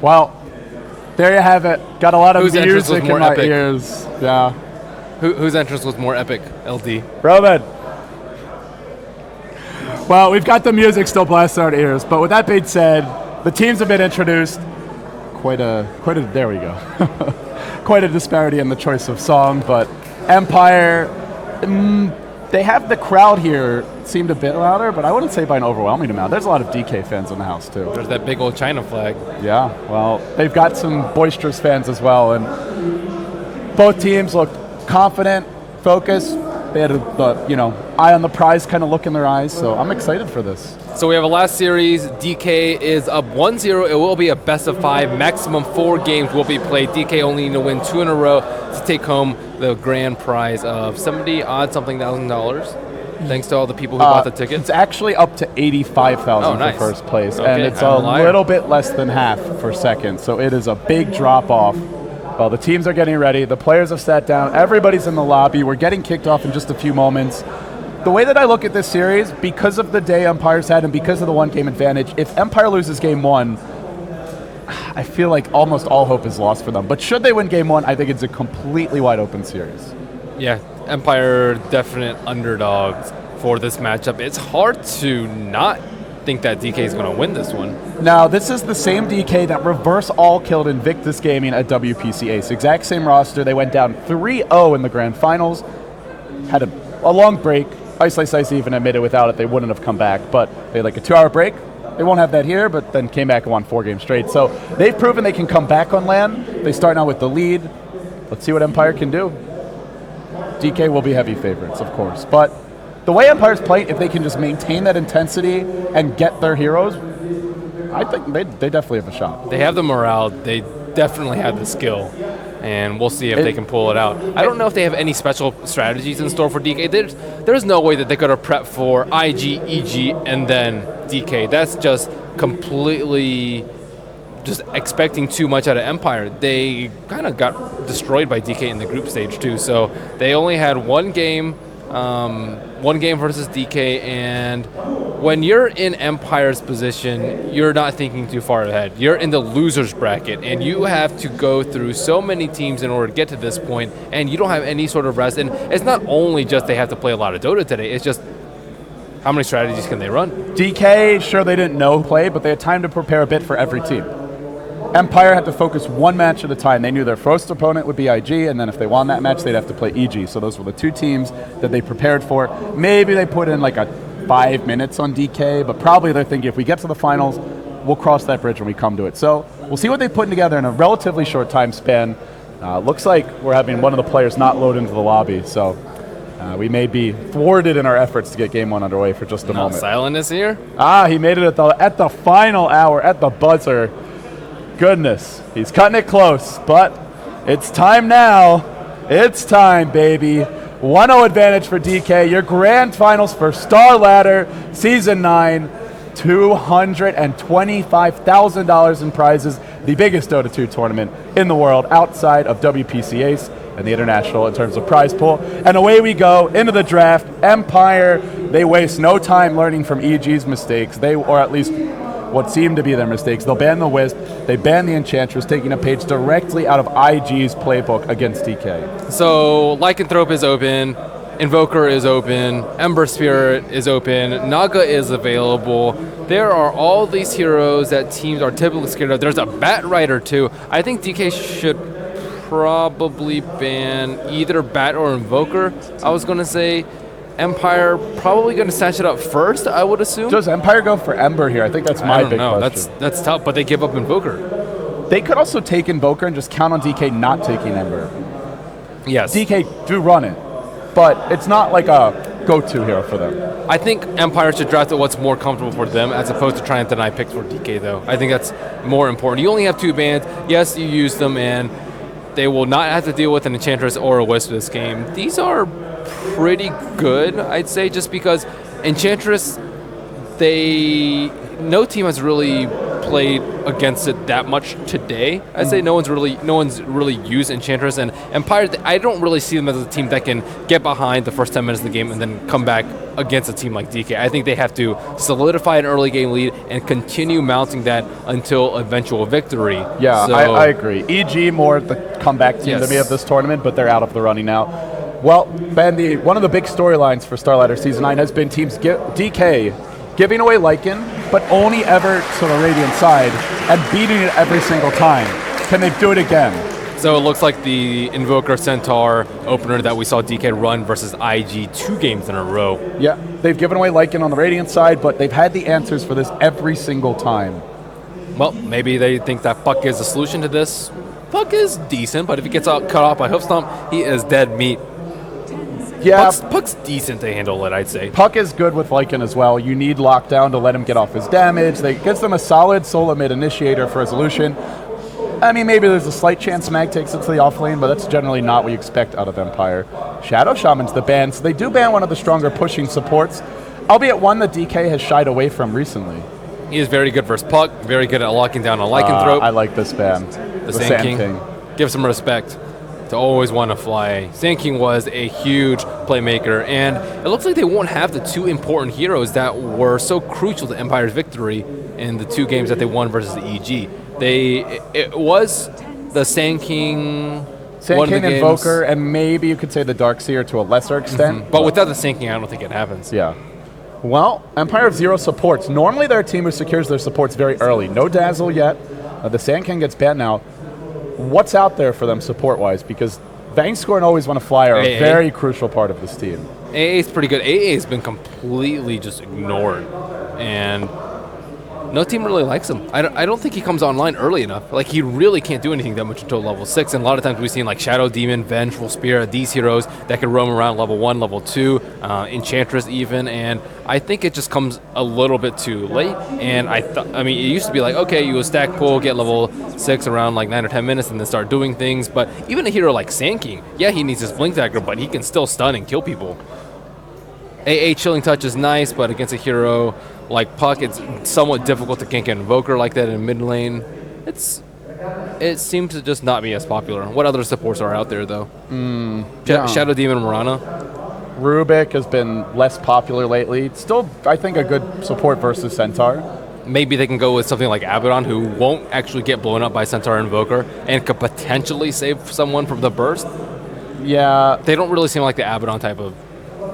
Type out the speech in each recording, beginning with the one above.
Well, there you have it. Got a lot of Whose entrance was music in more my epic? ears. Yeah. Whose entrance was more epic, LD? Roman. Well, we've got the music still blasting our ears, but with that being said, the teams have been introduced. There we go. Quite a disparity in the choice of song, but Empire, they have the crowd here seemed a bit louder, but I wouldn't say by an overwhelming amount. There's a lot of DK fans in the house too. There's that big old China flag. Yeah, well, they've got some boisterous fans as well, and both teams looked confident, focused. They had eye on the prize kind of look in their eyes, so I'm excited for this. So we have a last series. DK is up 1-0. It will be a best of 5. Maximum 4 games will be played. DK only need to win 2 in a row to take home the grand prize of $70,000. Thanks to all the people who bought the tickets. It's actually up to $85,000 nice. for first place, Okay, and it's I'm a liar. little bit less than half for second, so it is a big drop off. Well, the teams are getting ready. The players have sat down. Everybody's in the lobby. We're getting kicked off in just a few moments. The way that I look at this series, because of the day Empire's had and because of the one-game advantage, if Empire loses Game 1, I feel like almost all hope is lost for them. But should they win Game 1, I think it's a completely wide-open series. Yeah, Empire definite underdogs for this matchup. It's hard to not think that DK is going to win this one. Now, this is the same DK that reverse all killed Invictus Gaming at WPC Ace. Exact same roster. They went down 3-0 in the grand finals. Had a long break. Ice even admitted without it they wouldn't have come back, but they had like a 2-hour break. They won't have that here, but then came back and won 4 games straight. So they've proven they can come back on LAN. They start now with the lead. Let's see what Empire can do. DK will be heavy favorites, of course. But the way Empire's playing, if they can just maintain that intensity and get their heroes, I think they definitely have a shot. They have the morale. They definitely have the skill. And we'll see if they can pull it out. I don't know if they have any special strategies in store for DK. There's no way that they could have prepped for IG, EG, and then DK. That's just completely just expecting too much out of Empire. They kind of got destroyed by DK in the group stage too. So they only had one game versus DK, and when you're in Empire's position, you're not thinking too far ahead. You're in the loser's bracket, and you have to go through so many teams in order to get to this point, and you don't have any sort of rest. And it's not only just they have to play a lot of Dota today, it's just how many strategies can they run? DK, sure, they didn't know play, but they had time to prepare a bit for every team. Empire had to focus one match at a time. They knew their first opponent would be IG, and then if they won that match, they'd have to play EG. So those were the 2 teams that they prepared for. Maybe they put in like a 5 minutes on DK, but probably they're thinking if we get to the finals, we'll cross that bridge when we come to it. So we'll see what they put together in a relatively short time span. Looks like we're having one of the players not load into the lobby, so we may be thwarted in our efforts to get Game 1 underway for just a moment. Silent is here? He made it at the final hour, at the buzzer. Goodness, he's cutting it close, but it's time now. It's time, baby. 1-0 advantage for DK. Your grand finals for Starladder Season 9. $225,000 in prizes. The biggest Dota 2 tournament in the world outside of WPC Ace and the International in terms of prize pool. And away we go into the draft. Empire, they waste no time learning from EG's mistakes. or at least what seemed to be their mistakes. They'll ban the Wisp. They ban the Enchantress, taking a page directly out of IG's playbook against DK. So Lycanthrope is open, Invoker is open, Ember Spirit is open, Naga is available. There are all these heroes that teams are typically scared of. There's a Bat Rider too. I think DK should probably ban either Bat or Invoker. I was going to say Empire probably going to snatch it up first, I would assume. Does Empire go for Ember here? I think that's my big question. That's tough, but they give up Invoker. They could also take Invoker and just count on DK not taking Ember. Yes. DK do run it, but it's not like a go-to hero for them. I think Empire should draft what's more comfortable for them as opposed to trying to deny picks for DK, though. I think that's more important. You only have 2 bans. Yes, you use them, and they will not have to deal with an Enchantress or a Wisp this game. These are pretty good, I'd say, just because Enchantress, no team has really played against it that much today. I'd say no one's really used Enchantress, and Empire, I don't really see them as a team that can get behind the first 10 minutes of the game and then come back against a team like DK. I think they have to solidify an early game lead and continue mounting that until eventual victory. Yeah, so, I agree. EG more the comeback team to me of this tournament, but they're out of the running now. Well, Ben, one of the big storylines for Starladder Season 9 has been teams DK giving away Lycan, but only ever to the Radiant side, and beating it every single time. Can they do it again? So it looks like the Invoker Centaur opener that we saw DK run versus IG 2 games in a row. Yeah, they've given away Lycan on the Radiant side, but they've had the answers for this every single time. Well, maybe they think that Puck is the solution to this. Puck is decent, but if he gets cut off by Hoofstomp, he is dead meat. Yeah, Puck's decent to handle it, I'd say. Puck is good with Lycan as well. You need lockdown to let him get off his damage. That gives them a solid solo mid initiator for resolution. I mean, maybe there's a slight chance Mag takes it to the off lane, but that's generally not what you expect out of Empire. Shadow Shaman's the ban, so they do ban one of the stronger pushing supports, albeit one that DK has shied away from recently. He is very good versus Puck, very good at locking down a Lycanthrope. I like this ban. The Sand King. Give some respect to always want to fly. Sand King was a huge playmaker, and it looks like they won't have the two important heroes that were so crucial to Empire's victory in the 2 games that they won versus the EG. It was the Sand King, Invoker, and maybe you could say the Darkseer to a lesser extent. Mm-hmm. But without the Sand King, I don't think it happens. Yeah. Well, Empire have 0 supports. Normally they're a team who secures their supports very early. No Dazzle yet. The Sand King gets banned now. What's out there for them support-wise? Because Vangscore and Always Want to Fly are a very crucial part of this team. AA is pretty good. AA has been completely just ignored, and no team really likes him. I don't think he comes online early enough. Like, he really can't do anything that much until level 6, and a lot of times we've seen like Shadow Demon, Vengeful Spear, these heroes that can roam around level 1, level 2, Enchantress even, and I think it just comes a little bit too late. And I mean, it used to be like, okay, you stack pull, get level 6 around like 9 or 10 minutes, and then start doing things. But even a hero like Sand King, yeah, he needs his Blink Dagger, but he can still stun and kill people. AA Chilling Touch is nice, but against a hero like Puck, it's somewhat difficult to gank an Invoker like that in mid lane. It seems to just not be as popular. What other supports are out there, though? Shadow Demon Mirana. Rubik has been less popular lately. Still, I think, a good support versus Centaur. Maybe they can go with something like Abaddon, who won't actually get blown up by Centaur Invoker and could potentially save someone from the burst. Yeah. They don't really seem like the Abaddon type of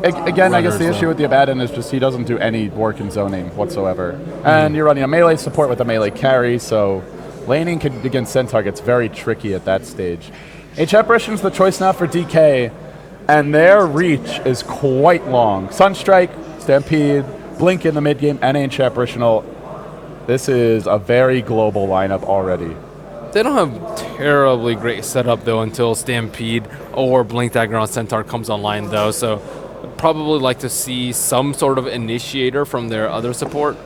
Again, I guess the issue with the Abaddon is just he doesn't do any work in zoning whatsoever. And you're running a melee support with a melee carry, so laning against Centaur gets very tricky at that stage. H Apparition's the choice now for DK, and their reach is quite long. Sunstrike, Stampede, Blink in the mid game, and H Apparitional. This is a very global lineup already. They don't have terribly great setup, though, until Stampede or Blink Dagger on Centaur comes online, though, so probably like to see some sort of initiator from their other support,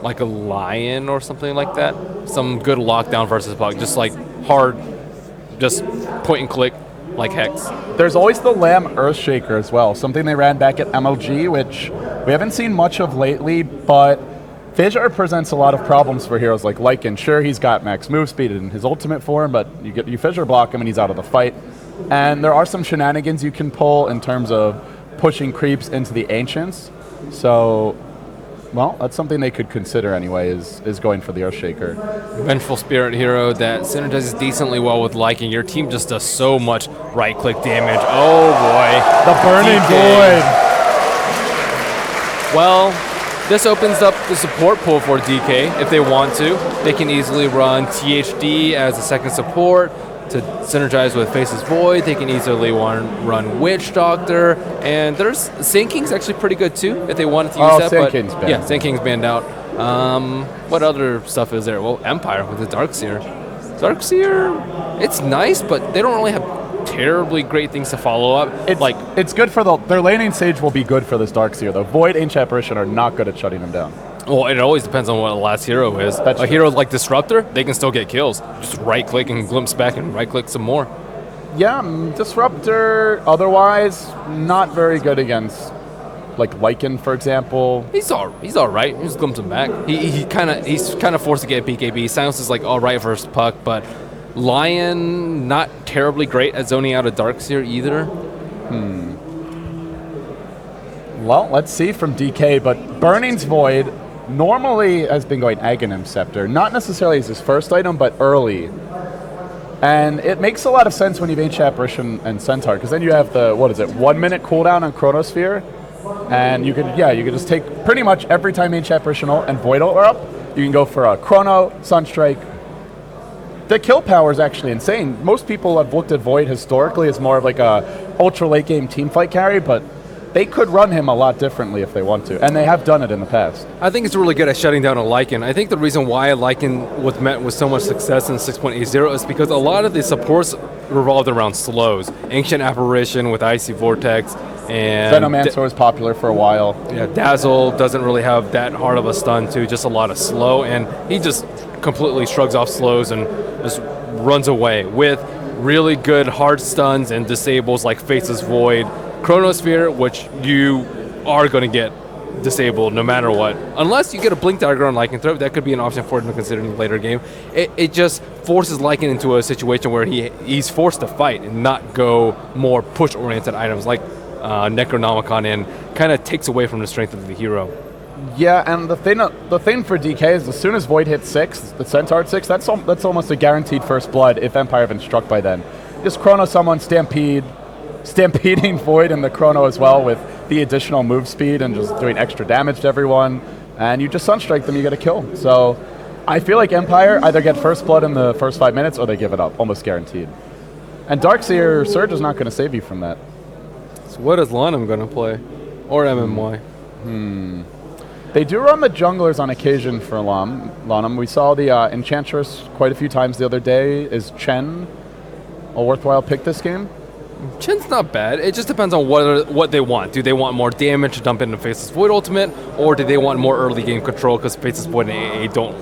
like a Lion or something like that. Some good lockdown versus Puck, just like hard, just point and click like Hex. There's always the Lamb Earthshaker as well, something they ran back at MLG, which we haven't seen much of lately, but Fissure presents a lot of problems for heroes like Lycan. Sure, he's got max move speed in his ultimate form, but you Fissure block him and he's out of the fight. And there are some shenanigans you can pull in terms of pushing creeps into the Ancients. So, well, that's something they could consider anyway, is going for the Earthshaker. Vengeful Spirit hero that synergizes decently well with Lycan. Your team just does so much right-click damage. Oh, boy. The Burning Void. Well, this opens up the support pool for DK if they want to. They can easily run THD as a second support to synergize with Faceless Void. They can easily run Witch Doctor, and there's Sand King's actually pretty good too if they wanted to use that. Sand King's banned. Yeah, Sand King's banned out. What other stuff is there? Well, Empire with the Darkseer. Darkseer, it's nice, but they don't really have terribly great things to follow up. It's good for their laning stage will be good for this Darkseer though. Void, Ancient Apparition are not good at shutting them down. Well, it always depends on what the last hero is. That's a hero like Disruptor, they can still get kills. Just right-click and glimpse back and right-click some more. Yeah, Disruptor, otherwise, not very good against like Lycan, for example? He's all right. He just glimpses him back. He's kind of forced to get BKB. Silence is like all right versus Puck, but Lion not terribly great at zoning out a Darkseer either. Well, let's see from DK, but Burning's Void normally has been going Aghanim Scepter, not necessarily as his first item, but early. And it makes a lot of sense when you have Ancient Apparition and Centaur, because then you have the, 1 minute cooldown on Chronosphere, and you could just take pretty much every time Ancient Apparition ult and Void ult are up, you can go for a Chrono, Sunstrike. The kill power is actually insane. Most people have looked at Void historically as more of like a ultra late game teamfight carry, but they could run him a lot differently if they want to, and they have done it in the past. I think it's really good at shutting down a Lycan. I think the reason why Lycan was met with so much success in 6.80 is because a lot of the supports revolved around slows. Ancient Apparition with Icy Vortex, and Venomancer was popular for a while. Yeah, Dazzle doesn't really have that hard of a stun too, just a lot of slow, and he just completely shrugs off slows and just runs away with really good hard stuns and disables like Faceless Void, Chronosphere, which you are going to get disabled no matter what. Unless you get a Blink Dagger on Lycanthrope, that could be an option for him to consider in the later game. It just forces Lycan into a situation where he's forced to fight and not go more push-oriented items like Necronomicon, and kind of takes away from the strength of the hero. Yeah, and the thing for DK is as soon as Void hits 6, the Centaur at 6, that's almost a guaranteed first blood if Empire have been struck by then. Just Chrono someone, stampeding Void in the Chrono as well with the additional move speed and just doing extra damage to everyone, and you just Sunstrike them, you get a kill. So I feel like Empire either get first blood in the first 5 minutes or they give it up, almost guaranteed. And Darkseer Surge is not going to save you from that. So what is Lanham going to play? Or MMY? They do run the junglers on occasion for Lanham. We saw the Enchantress quite a few times the other day. Is Chen a worthwhile pick this game? Chen's not bad. It just depends on what they want. Do they want more damage to dump into Faceless Void Ultimate, or do they want more early game control because Faceless Void and AA don't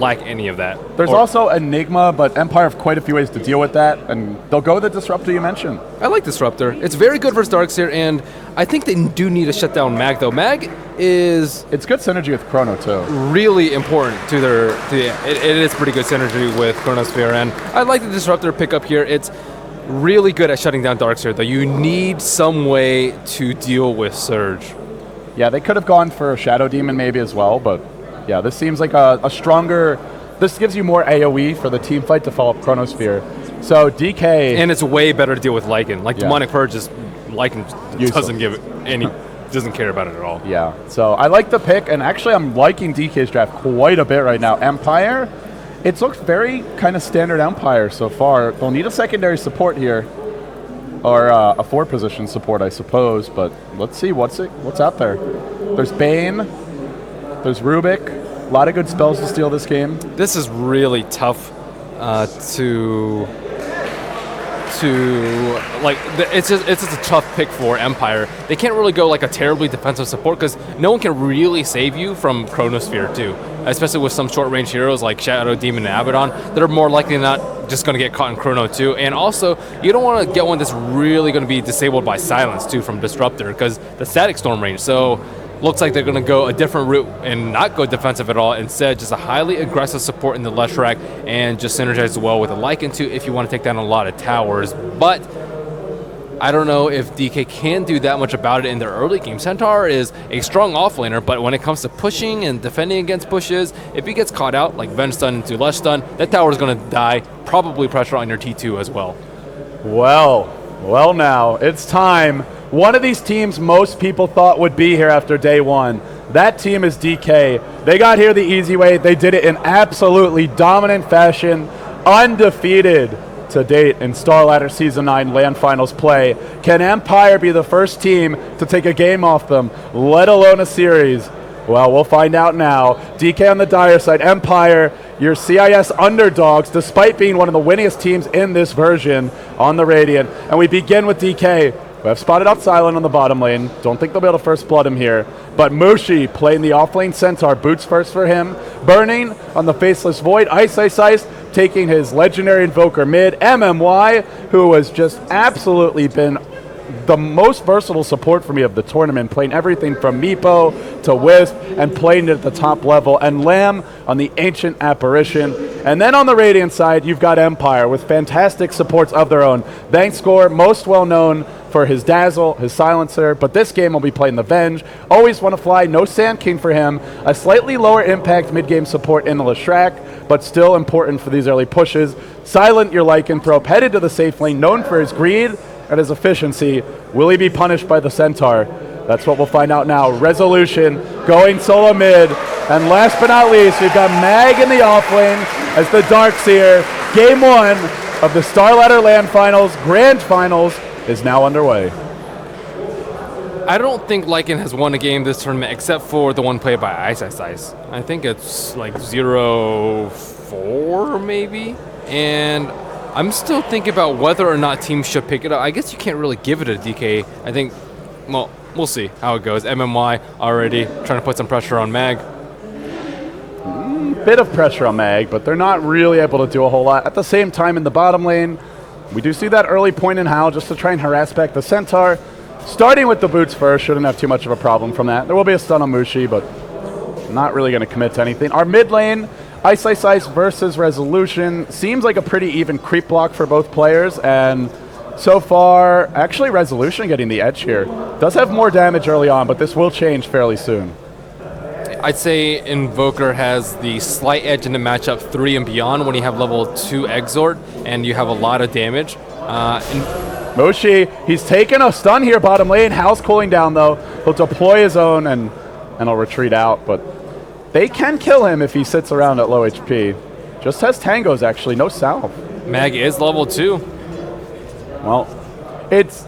lack any of that? There's also Enigma, but Empire have quite a few ways to deal with that, and they'll go with the Disruptor you mentioned. I like Disruptor. It's very good versus Darkseer, and I think they do need to shut down Mag, though. Mag is... It's good synergy with Chrono, too. Really important to their... It is pretty good synergy with Chronosphere, and I like the Disruptor pickup here. It's really good at shutting down Darkseer, though. You need some way to deal with Surge. Yeah, they could have gone for a Shadow Demon maybe as well, but yeah, this seems like a stronger... This gives you more AoE for the team fight to follow up Chronosphere. So DK... And it's way better to deal with Lycan. Like, Demonic Purge is... Lycan doesn't give it any... doesn't care about it at all. Yeah, so I like the pick, and actually I'm liking DK's draft quite a bit right now. Empire... It's looked very kind of standard Empire so far. They'll need a secondary support here, or a 4-position support, I suppose. But let's see what's out there. There's Bane, there's Rubik. A lot of good spells to steal this game. This is really tough to like. It's just a tough pick for Empire. They can't really go like a terribly defensive support because no one can really save you from Chronosphere too. Especially with some short-range heroes like Shadow Demon and Abaddon, that are more likely than not just going to get caught in Chrono too. And also, you don't want to get one that's really going to be disabled by Silence too from Disruptor, because the Static Storm range. So looks like they're going to go a different route and not go defensive at all. Instead, just a highly aggressive support in the Leshrac and just synergize well with the Lycan too if you want to take down a lot of towers. But I don't know if DK can do that much about it in their early game. Centaur is a strong offlaner, but when it comes to pushing and defending against pushes, if he gets caught out, like Venge Stun into Lesh Stun, that tower is going to die. Probably pressure on your T2 as well. Well now, it's time. One of these teams most people thought would be here after day one. That team is DK. They got here the easy way. They did it in absolutely dominant fashion, undefeated to date in Starladder Season 9 LAN Finals play. Can Empire be the first team to take a game off them, let alone a series? Well, we'll find out now. DK on the dire side. Empire, your CIS underdogs, despite being one of the winningest teams in this version on the Radiant. And we begin with DK, who have spotted out Silent on the bottom lane. Don't think they'll be able to first blood him here. But Mushi playing the offlane Centaur. Boots first for him. Burning on the Faceless Void. Ice, taking his legendary Invoker mid. MMY, who has just absolutely been the most versatile support for me of the tournament, playing everything from Meepo to Wisp and playing it at the top level, and Lamb on the Ancient Apparition. And then on the Radiant side, you've got Empire with fantastic supports of their own. Vangscore, most well known for his Dazzle, his Silencer, but this game will be playing the Venge. Always Want to Fly, no Sand King for him. A slightly lower impact mid-game support in the Leshrac, but still important for these early pushes. Silent your Lycanthrope, headed to the safe lane, known for his greed and his efficiency. Will he be punished by the Centaur? That's what we'll find out now. Resolution going solo mid. And last but not least, we've got Mag in the offlane as the Darkseer. Game 1 of the Starladder LAN Finals, Grand Finals, is now underway. I don't think Lycan has won a game this tournament except for the one played by Ice. I think it's like 0-4 maybe. And I'm still thinking about whether or not teams should pick it up. I guess you can't really give it a DK. I think, well, we'll see how it goes. MMY already trying to put some pressure on Mag. Bit of pressure on Mag, but they're not really able to do a whole lot. At the same time, in the bottom lane, we do see that early point in Howl just to try and harass back the Centaur. Starting with the boots first, shouldn't have too much of a problem from that. There will be a stun on Mushi, but not really going to commit to anything. Our mid lane, Ice versus Resolution, seems like a pretty even creep block for both players, and so far, actually Resolution getting the edge here. Does have more damage early on, but this will change fairly soon. I'd say Invoker has the slight edge in the matchup 3 and beyond when you have level 2 Exort and you have a lot of damage. Mushi, he's taking a stun here bottom lane. Howl's cooling down though. He'll deploy his own and he'll retreat out, but they can kill him if he sits around at low HP. Just has tangos actually, no salve. Mag is level 2. Well, it's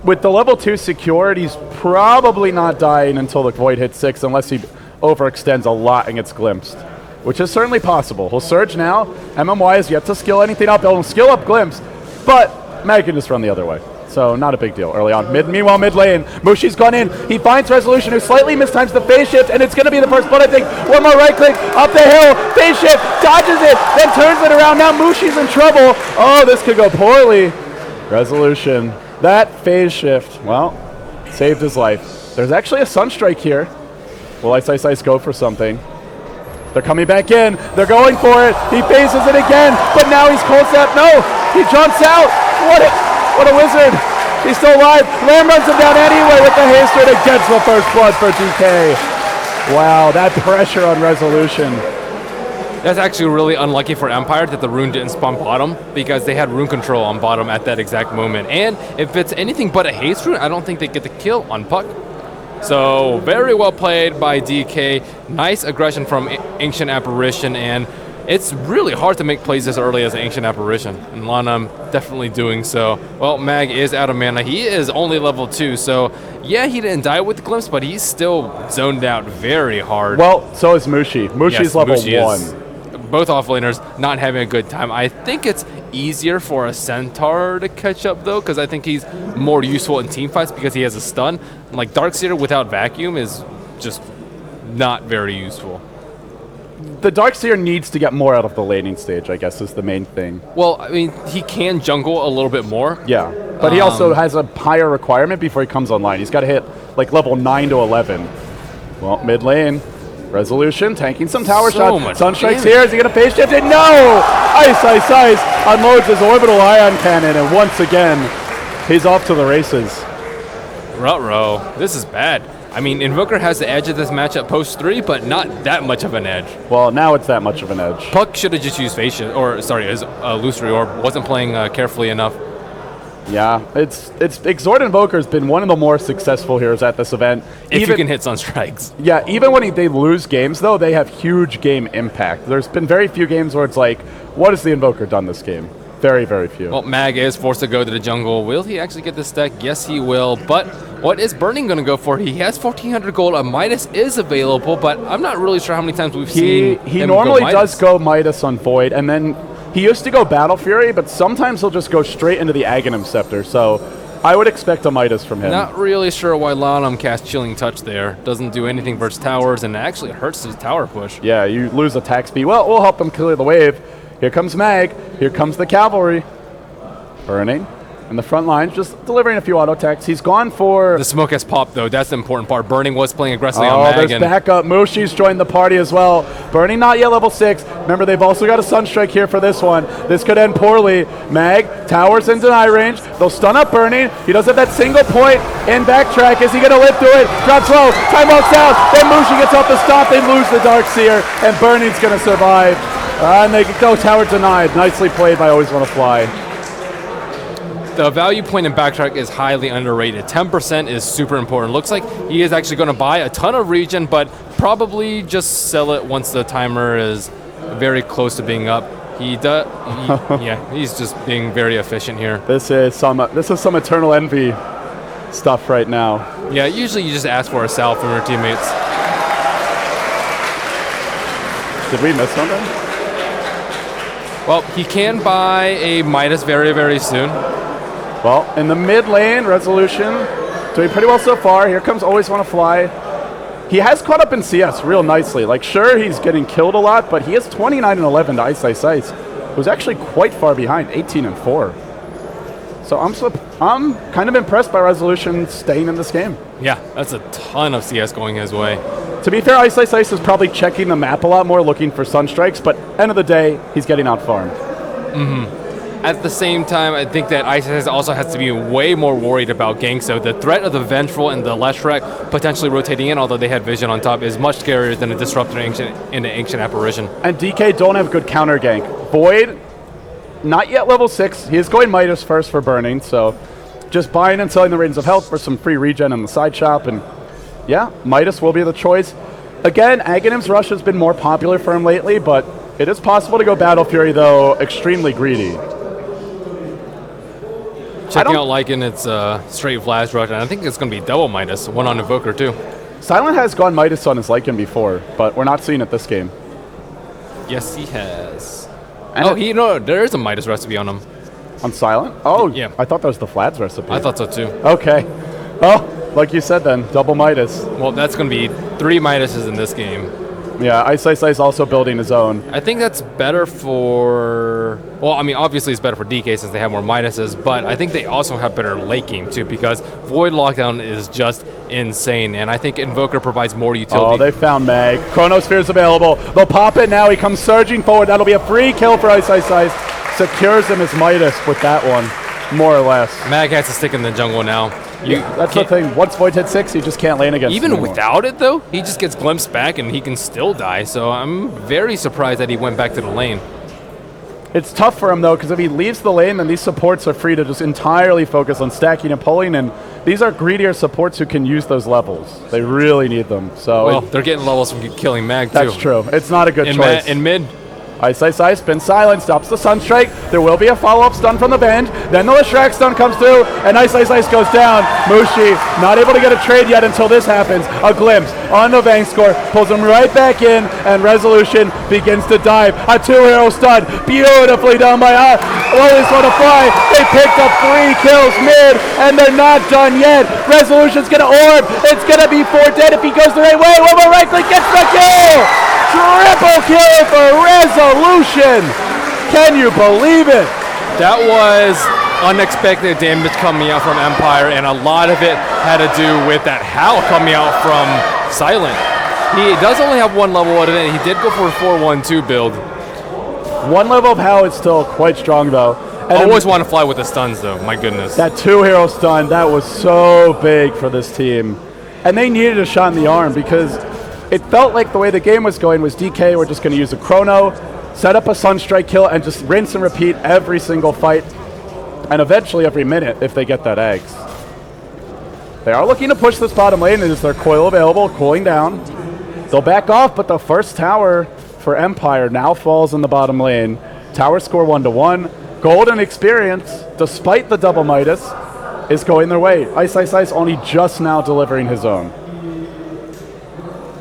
with the level 2 secured, he's probably not dying until the Void hits 6 unless he overextends a lot and gets glimpsed, which is certainly possible. He'll surge now. MMY is yet to skill anything up. He'll skill up glimpse, but Mag can just run the other way. So not a big deal early on. Meanwhile, mid lane, Mushi's gone in. He finds Resolution, who slightly mistimes the phase shift, and it's going to be the first blood, I think. One more right click, up the hill, phase shift, dodges it, then turns it around. Now Mushi's in trouble. Oh, this could go poorly. Resolution, that phase shift, well, saved his life. There's actually a Sunstrike here. Will Ice go for something? They're coming back in. They're going for it. He faces it again, but now he's cold snap. No, he jumps out. What a wizard. He's still alive. Lamb runs him down anyway with the haster and gets the first blood for DK. Wow, that pressure on Resolution. That's actually really unlucky for Empire that the rune didn't spawn bottom because they had rune control on bottom at that exact moment. And if it's anything but a haste rune, I don't think they get the kill on Puck. So very well played by DK. Nice aggression from Ancient Apparition, and it's really hard to make plays as early as an Ancient Apparition. And Lanam definitely doing so. Well, Mag is out of mana. He is only level 2, so yeah, he didn't die with the glimpse, but he's still zoned out very hard. Well, so is Mushi. Mushi's level 1. Both offlaners not having a good time. I think it's easier for a Centaur to catch up though, because I think he's more useful in team fights because he has a stun. Like Darkseer without vacuum is just not very useful. The Darkseer needs to get more out of the laning stage, I guess, is the main thing. Well, I mean, he can jungle a little bit more. Yeah, but he also has a higher requirement before he comes online. He's got to hit like level 9 to 11. Well, mid lane. Resolution, tanking some tower shots. Sunstrike's here. Is he going to phase shift it? No! Ice unloads his orbital ion cannon, and once again, he's off to the races. Ruh-roh. This is bad. I mean, Invoker has the edge of this matchup post 3, but not that much of an edge. Well, now it's that much of an edge. Puck should have just used phase shift, or sorry, his illusory orb. Wasn't playing carefully enough. Yeah, it's Exort Invoker has been one of the more successful heroes at this event. If you can hit Sunstrikes. Yeah, even when they lose games, though, they have huge game impact. There's been very few games where it's like, what has the Invoker done this game? Very, very few. Well, Mag is forced to go to the jungle. Will he actually get this deck? Yes, he will. But what is Burning going to go for? He has 1,400 gold. A Midas is available, but I'm not really sure how many times we've seen He normally does go Midas on Void, and then he used to go Battle Fury, but sometimes he'll just go straight into the Aghanim Scepter, so I would expect a Midas from him. Not really sure why Lanam cast Chilling Touch there. Doesn't do anything versus towers, and it actually hurts his tower push. Yeah, you lose attack speed. Well, we'll help him clear the wave. Here comes Mag. Here comes the cavalry. Burning. And the front line just delivering a few auto attacks. He's gone for... The smoke has popped, though. That's the important part. Burning was playing aggressively on Oh, Mag. there's backup. Mushi's joined the party as well. Burning not yet level 6. Remember, they've also got a Sunstrike here for this one. This could end poorly. Mag, towers in deny range. They'll stun up Burning. He does have that single point in backtrack. Is he going to live through it? Drops low. Time walks out. Then Mushi gets off the stop. They lose the Darkseer. And Burning's going to survive. And they go tower denied. Nicely played by Always Wanna Fly. The value point in backtrack is highly underrated. 10% is super important. Looks like he is actually going to buy a ton of regen, but probably just sell it once the timer is very close to being up. Yeah, he's just being very efficient here. This is some Eternal Envy stuff right now. Yeah, usually you just ask for a sal from your teammates. Did we miss something? Well, he can buy a Midas very, very soon. Well, in the mid lane, Resolution doing pretty well so far. Here comes Always Wanna Fly. He has caught up in CS real nicely. Like, sure, he's getting killed a lot, but he has 29 and 11 to Ice Ice Ice, who's actually quite far behind, 18 and 4. So I'm kind of impressed by Resolution staying in this game. Yeah, that's a ton of CS going his way. To be fair, Ice Ice Ice is probably checking the map a lot more, looking for Sunstrikes, but end of the day, he's getting out-farmed. At the same time, I think that Ice also has to be way more worried about ganks. So the threat of the Vengeful and the Leshrac potentially rotating in, although they had vision on top, is much scarier than a Disruptor in an Ancient Apparition. And DK don't have good counter gank. Void, not yet level 6. He is going Midas first for Burning, so just buying and selling the Radiance of Health for some free regen in the side shop. And yeah, Midas will be the choice. Again, Aghanim's Rush has been more popular for him lately, but it is possible to go Battle Fury, though extremely greedy. Checking out Lycan, it's straight Flash Rush, and I think it's going to be double Midas, one on Invoker too. Silent has gone Midas on his Lycan before, but we're not seeing it this game. Yes, he has. And there is a Midas recipe on him. On Silent? Oh, yeah. I thought that was the Flads recipe. I thought so too. Okay. Oh, like you said then, double Midas. Well, that's going to be 3 Midases in this game. Yeah, Ice Ice Ice also building his own. I think that's better for... Well, I mean, obviously it's better for DK since they have more Midases, but I think they also have better late game too, because Void Lockdown is just insane, and I think Invoker provides more utility. Oh, they found Mag. Chronosphere's available. They'll pop it now. He comes surging forward. That'll be a free kill for Ice Ice Ice. Secures him his Midas with that one, more or less. Mag has to stick in the jungle now. That's the thing. Once Void hits 6, he just can't lane against him Even anymore. without it, though, he just gets glimpsed back and he can still die. So I'm very surprised that he went back to the lane. It's tough for him, though, because if he leaves the lane, then these supports are free to just entirely focus on stacking and pulling, and these are greedier supports who can use those levels. They really need them. So well, they're getting levels from killing Mag, too. That's true. It's not a good choice. In mid, Ice Ice Ice, been silent, stops the Sunstrike. There will be a follow-up stun from the bend. Then the Leshrac stun comes through, and Ice Ice Ice goes down. Mushi not able to get a trade yet until this happens. A glimpse on the Vang score, pulls him right back in, and Resolution begins to dive. A 2-hero stun, beautifully done by Always Wanna Fly. They picked up 3 kills mid, and they're not done yet. Resolution's gonna orb. It's gonna be 4 dead if he goes the right way. One more right click gets the kill! Triple kill for Resolution! Can you believe it? that was unexpected damage coming out from Empire, and a lot of it had to do with that howl coming out from Silent. He does only have 1 level of it. He did go for a 4-1-2 build. 1 level of howl is still quite strong, though. I always want to fly with the stuns, though. My goodness. That 2-hero stun, that was so big for this team. And they needed a shot in the arm because it felt like the way the game was going was DK were just going to use a chrono, set up a Sunstrike kill, and just rinse and repeat every single fight, and eventually every minute if they get that eggs. They are looking to push this bottom lane. Is their coil available, cooling down. They'll back off, but the first tower for Empire now falls in the bottom lane. Tower score 1-1. Golden experience, despite the double Midas, is going their way. Ice Ice Ice only just now delivering his own.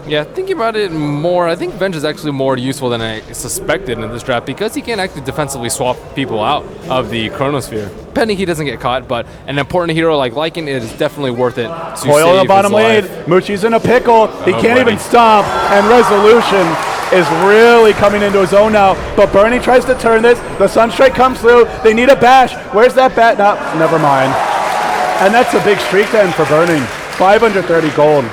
Yeah, thinking about it more, I think Venge is actually more useful than I suspected in this draft because he can actually defensively swap people out of the Chronosphere. Pending he doesn't get caught, but an important hero like Lycan, it is definitely worth it to Coil in save the bottom his lane. life. Mushi's in a pickle. He can't buddy. even stop, and Resolution is really coming into his own now, but Bernie tries to turn this. The Sunstrike comes through. They need a bash. Where's that bat? No, never mind. And that's a big streak to end for Burning. 530 gold.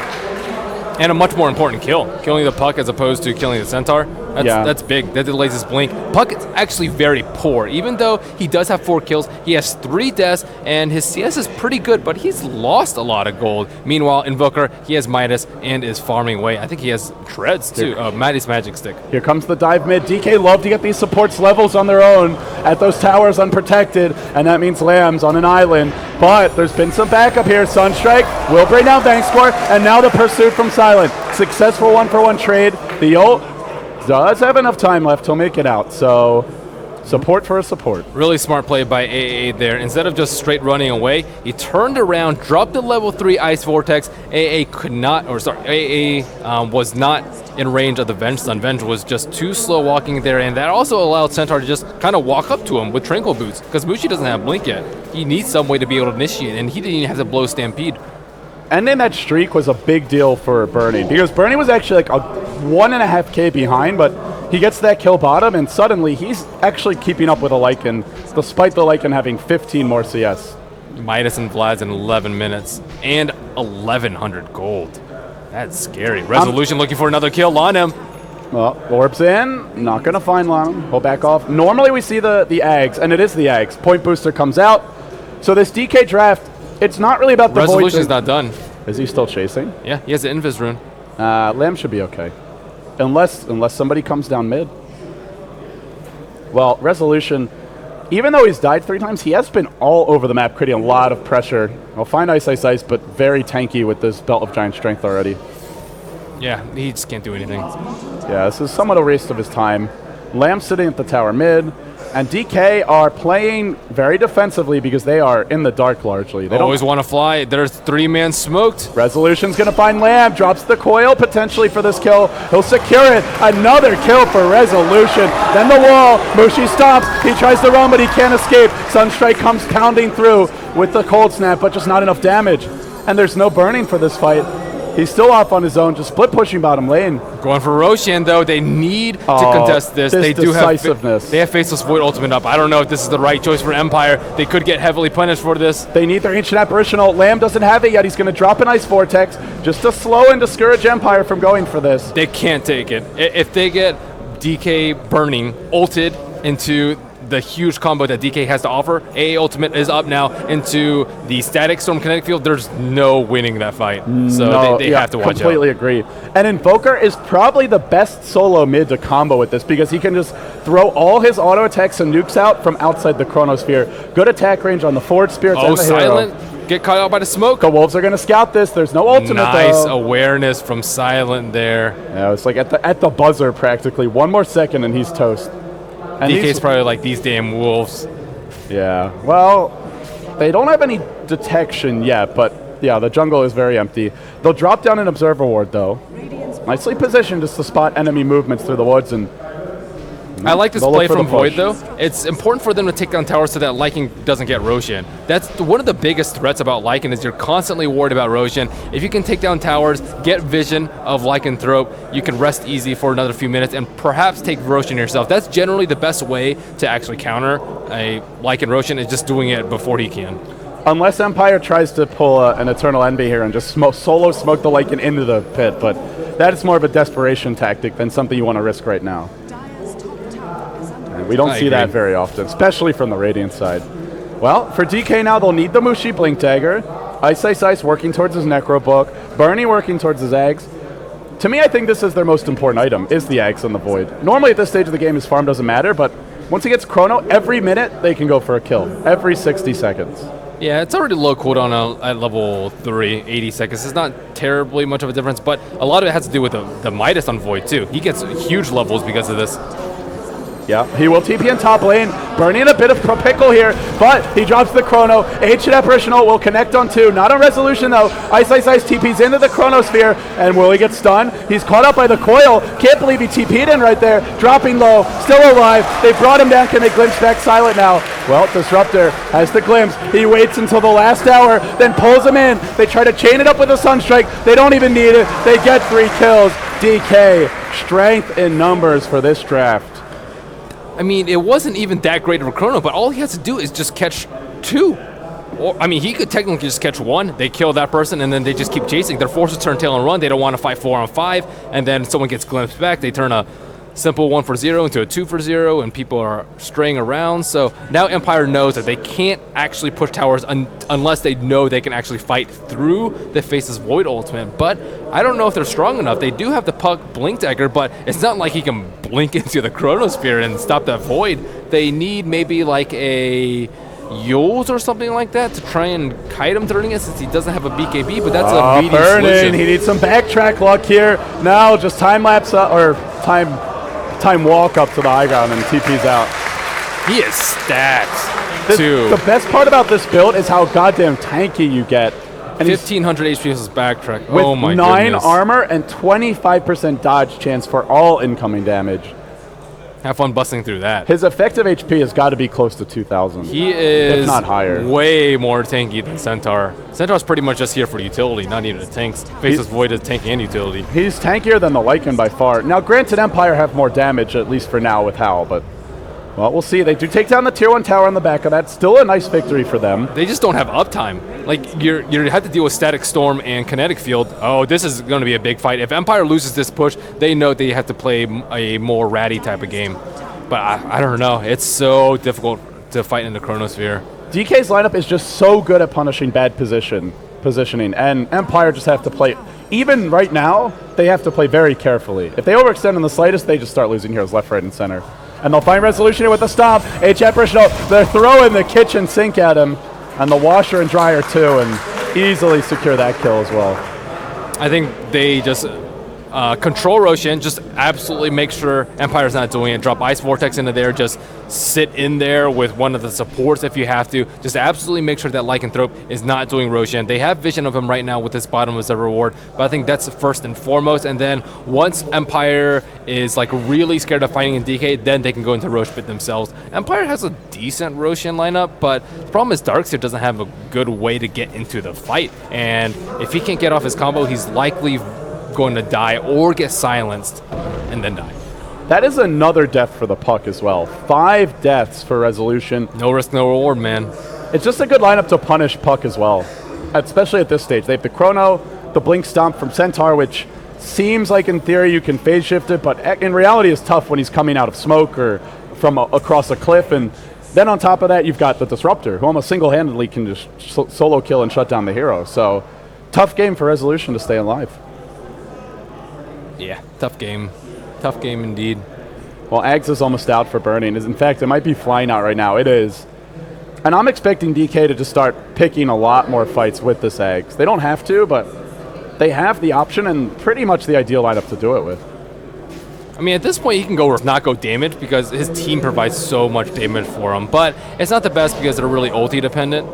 And a much more important kill. Killing the Puck as opposed to killing the Centaur. That's big. That delays his blink. Puck is actually very poor. Even though he does have 4 kills, he has 3 deaths, and his CS is pretty good, but he's lost a lot of gold. Meanwhile, Invoker, he has Midas and is farming away. I think he has Treads too. Midas Magic Stick. Here comes the dive mid. DK love to get these supports levels on their own at those towers unprotected, and that means Lambs on an island. But there's been some backup here. Sunstrike will bring down Bank Score, and now the pursuit from Silent. Successful 1-for-1 trade. The ult does have enough time left to make it out, so support for a support. Really smart play by AA there. Instead of just straight running away, he turned around, dropped the level 3 Ice Vortex. AA could not, or sorry, AA was not in range of the Venge Stun. Venge was just too slow walking there, and that also allowed Centaur to just kind of walk up to him with Tranquil Boots, because Mushi doesn't have Blink yet. He needs some way to be able to initiate, and he didn't even have to blow Stampede. Ending that streak was a big deal for Bernie, because Bernie was actually like a 1.5K behind, but he gets that kill bottom, and suddenly he's actually keeping up with a Lycan, despite the Lycan having 15 more CS. Midas and Vlad's in 11 minutes, and 1,100 gold. That's scary. Resolution looking for another kill on him. Well, Orb's in, not gonna find Lana, he'll back off. Normally we see the Ags, and it is the Ags. Point Booster comes out, so this DK draft, it's not really about the Resolution's not done. Is he still chasing? Yeah, he has the Invis rune. Lamb should be okay. Unless somebody comes down mid. Well, Resolution, even though he's died 3 times, he has been all over the map, creating a lot of pressure. I'll find Ice, but very tanky with this Belt of Giant Strength already. Yeah, he just can't do anything. Yeah, this is somewhat a waste of his time. Lamb sitting at the tower mid, and DK are playing very defensively because they are in the dark largely. They always want to fly. There's 3-man smoked. Resolution's going to find Lamb, drops the coil potentially for this kill. He'll secure it. Another kill for Resolution. Then the wall. Mushi stops. He tries to run, but he can't escape. Sunstrike comes pounding through with the cold snap, but just not enough damage. And there's no burning for this fight. He's still off on his own, just split pushing bottom lane. Going for Roshan, though. They need to contest this. They do decisiveness. They have Faceless Void ultimate up. I don't know if this is the right choice for Empire. They could get heavily punished for this. They need their Ancient Apparitional. Lamb doesn't have it yet. He's going to drop an Ice Vortex just to slow and discourage Empire from going for this. They can't take it. If they get DK burning, ulted into the huge combo that DK has to offer, AA Ultimate is up now into the Static Storm Kinetic Field. There's no winning that fight. So they have to watch out. Completely agree. And Invoker is probably the best solo mid to combo with this because he can just throw all his auto attacks and nukes out from outside the Chronosphere. Good attack range on the Forward Spirits and the Silent. Hero. Get caught out by the smoke. The Wolves are going to scout this. There's no ultimate, nice though. awareness from Silent there. Yeah, it's like at the buzzer practically. 1 more second and he's toast. And DK's probably like, these damn wolves. Yeah, well, they don't have any detection yet, but yeah, the jungle is very empty. They'll drop down an Observer Ward, though. Nicely positioned just to spot enemy movements through the woods, and I like this play from Void, though. It's important for them to take down towers so that Lycan doesn't get Roshan. That's one of the biggest threats about Lycan is you're constantly worried about Roshan. If you can take down towers, get vision of Lycanthrope, you can rest easy for another few minutes and perhaps take Roshan yourself. That's generally the best way to actually counter a Lycan Roshan is just doing it before he can. Unless Empire tries to pull an Eternal Envy here and just solo smoke the Lycan into the pit, but that is more of a desperation tactic than something you want to risk right now. We don't see that very often, especially from the Radiant side. Well, for DK now, they'll need the Mushi Blink Dagger. Ice working towards his Necro Book. Bernie working towards his Ags. To me, I think this is their most important item, is the Ags and the Void. Normally at this stage of the game, his farm doesn't matter, but once he gets Chrono, every minute they can go for a kill. Every 60 seconds. Yeah, it's already low cooldown at level 3, 80 seconds. It's not terribly much of a difference, but a lot of it has to do with the Midas on Void, too. He gets huge levels because of this. Yeah, he will TP in top lane, burning a bit of pickle here, but he drops the Chrono. Ancient Apparitional will connect on 2. Not on Resolution, though. Ice TPs into the Chronosphere, and will he get stunned? He's caught up by the coil. Can't believe he TP'd in right there. Dropping low, still alive. They brought him down. Can they glimpse back Silent now? Well, Disruptor has the glimpse. He waits until the last hour, then pulls him in. They try to chain it up with a Sunstrike. They don't even need it. They get 3 kills. DK, strength in numbers for this draft. I mean, it wasn't even that great of a chrono, but all he has to do is just catch 2. Or, I mean, he could technically just catch 1. They kill that person, and then they just keep chasing. They're forced to turn tail and run. They don't want to fight 4 on 5, and then someone gets glimpsed back. They turn a simple 1 for 0 into a 2 for 0, and people are straying around. So now Empire knows that they can't actually push towers unless they know they can actually fight through the Faceless Void ultimate. But I don't know if they're strong enough. They do have the Puck Blink Dagger, but it's not like he can blink into the Chronosphere and stop that Void. They need maybe like a Yules or something like that to try and kite him turning it, since he doesn't have a BKB, but that's a medium solution. He needs some backtrack luck here. Now just time lapse or time walk up to the high ground, and TP's out. He is stacked too. The best part about this build is how goddamn tanky you get. And 1500 HP versus backtrack. With oh my 9 goodness. armor and 25% dodge chance for all incoming damage. Have fun busting through that. His effective HP has got to be close to 2,000. He is if not higher. Way more tanky than Centaur. Centaur's pretty much just here for utility, not even a tanks. Faceless Void is tanky and utility. He's tankier than the Lycan by far. Now, granted, Empire have more damage, at least for now, with Hal, but well, we'll see. They do take down the tier 1 tower on the back of that. Still a nice victory for them. They just don't have uptime. Like, you have to deal with Static Storm and Kinetic Field. Oh, this is going to be a big fight. If Empire loses this push, they know they have to play a more ratty type of game. But I don't know. It's so difficult to fight in the Chronosphere. DK's lineup is just so good at punishing bad positioning, and Empire just have to play. Even right now, they have to play very carefully. If they overextend in the slightest, they just start losing heroes left, right, and center. And they'll find resolution here with the stomp. They're throwing the kitchen sink at him, and the washer and dryer too, and easily secure that kill as well. I think they just control Roshan, just absolutely make sure Empire's not doing it. Drop Ice Vortex into there, just sit in there with one of the supports if you have to. Just absolutely make sure that Lycanthrope is not doing Roshan. They have vision of him right now with this bottom reserve reward, but I think that's first and foremost. And then once Empire is like really scared of fighting in DK, then they can go into Rosh Pit themselves. Empire has a decent Roshan lineup, but the problem is Darkseer doesn't have a good way to get into the fight. And if he can't get off his combo, he's likely going to die or get silenced and then die. That is another death for the Puck as well. 5 deaths for resolution. No risk, no reward, man. It's just a good lineup to punish Puck as well, especially at this stage. They have the Chrono, the Blink Stomp from Centaur, which seems like in theory you can phase shift it, but in reality is tough when he's coming out of smoke or from across a cliff. And then on top of that, you've got the Disruptor, who almost single-handedly can just solo kill and shut down the hero. So tough game for resolution to stay alive. Yeah, tough game. Tough game indeed. Well, Ags is almost out for burning. In fact, it might be flying out right now. It is. And I'm expecting DK to just start picking a lot more fights with this Ags. They don't have to, but they have the option and pretty much the ideal lineup to do it with. I mean, at this point, he can go not go damage because his team provides so much damage for him. But it's not the best because they're really ulti dependent.